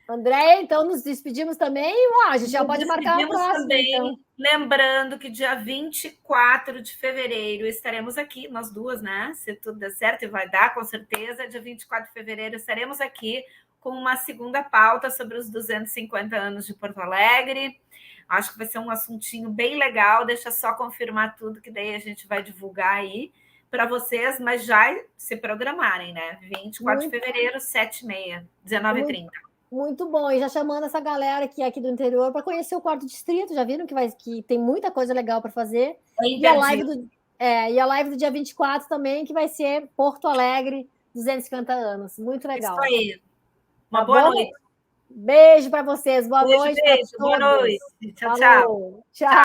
André, então nos despedimos também. A gente já pode marcar a próxima. Também, então. Lembrando que dia 24 de fevereiro estaremos aqui, nós duas, né? Se tudo der certo, e vai dar, com certeza. Dia 24 de fevereiro estaremos aqui com uma segunda pauta sobre os 250 anos de Porto Alegre. Acho que vai ser um assuntinho bem legal. Deixa só confirmar tudo, que daí a gente vai divulgar aí para vocês, mas já se programarem, né? 24 de fevereiro, 7h30, 19h30. Muito bom, e já chamando essa galera que é aqui do interior para conhecer o quarto distrito, já viram que tem muita coisa legal para fazer. E a live E a live do dia 24 também, que vai ser Porto Alegre, 250 anos. Muito legal. Isso aí. Uma boa noite. Beijo para vocês. Boa Beijo, noite. Boa noite. Tchau, tchau.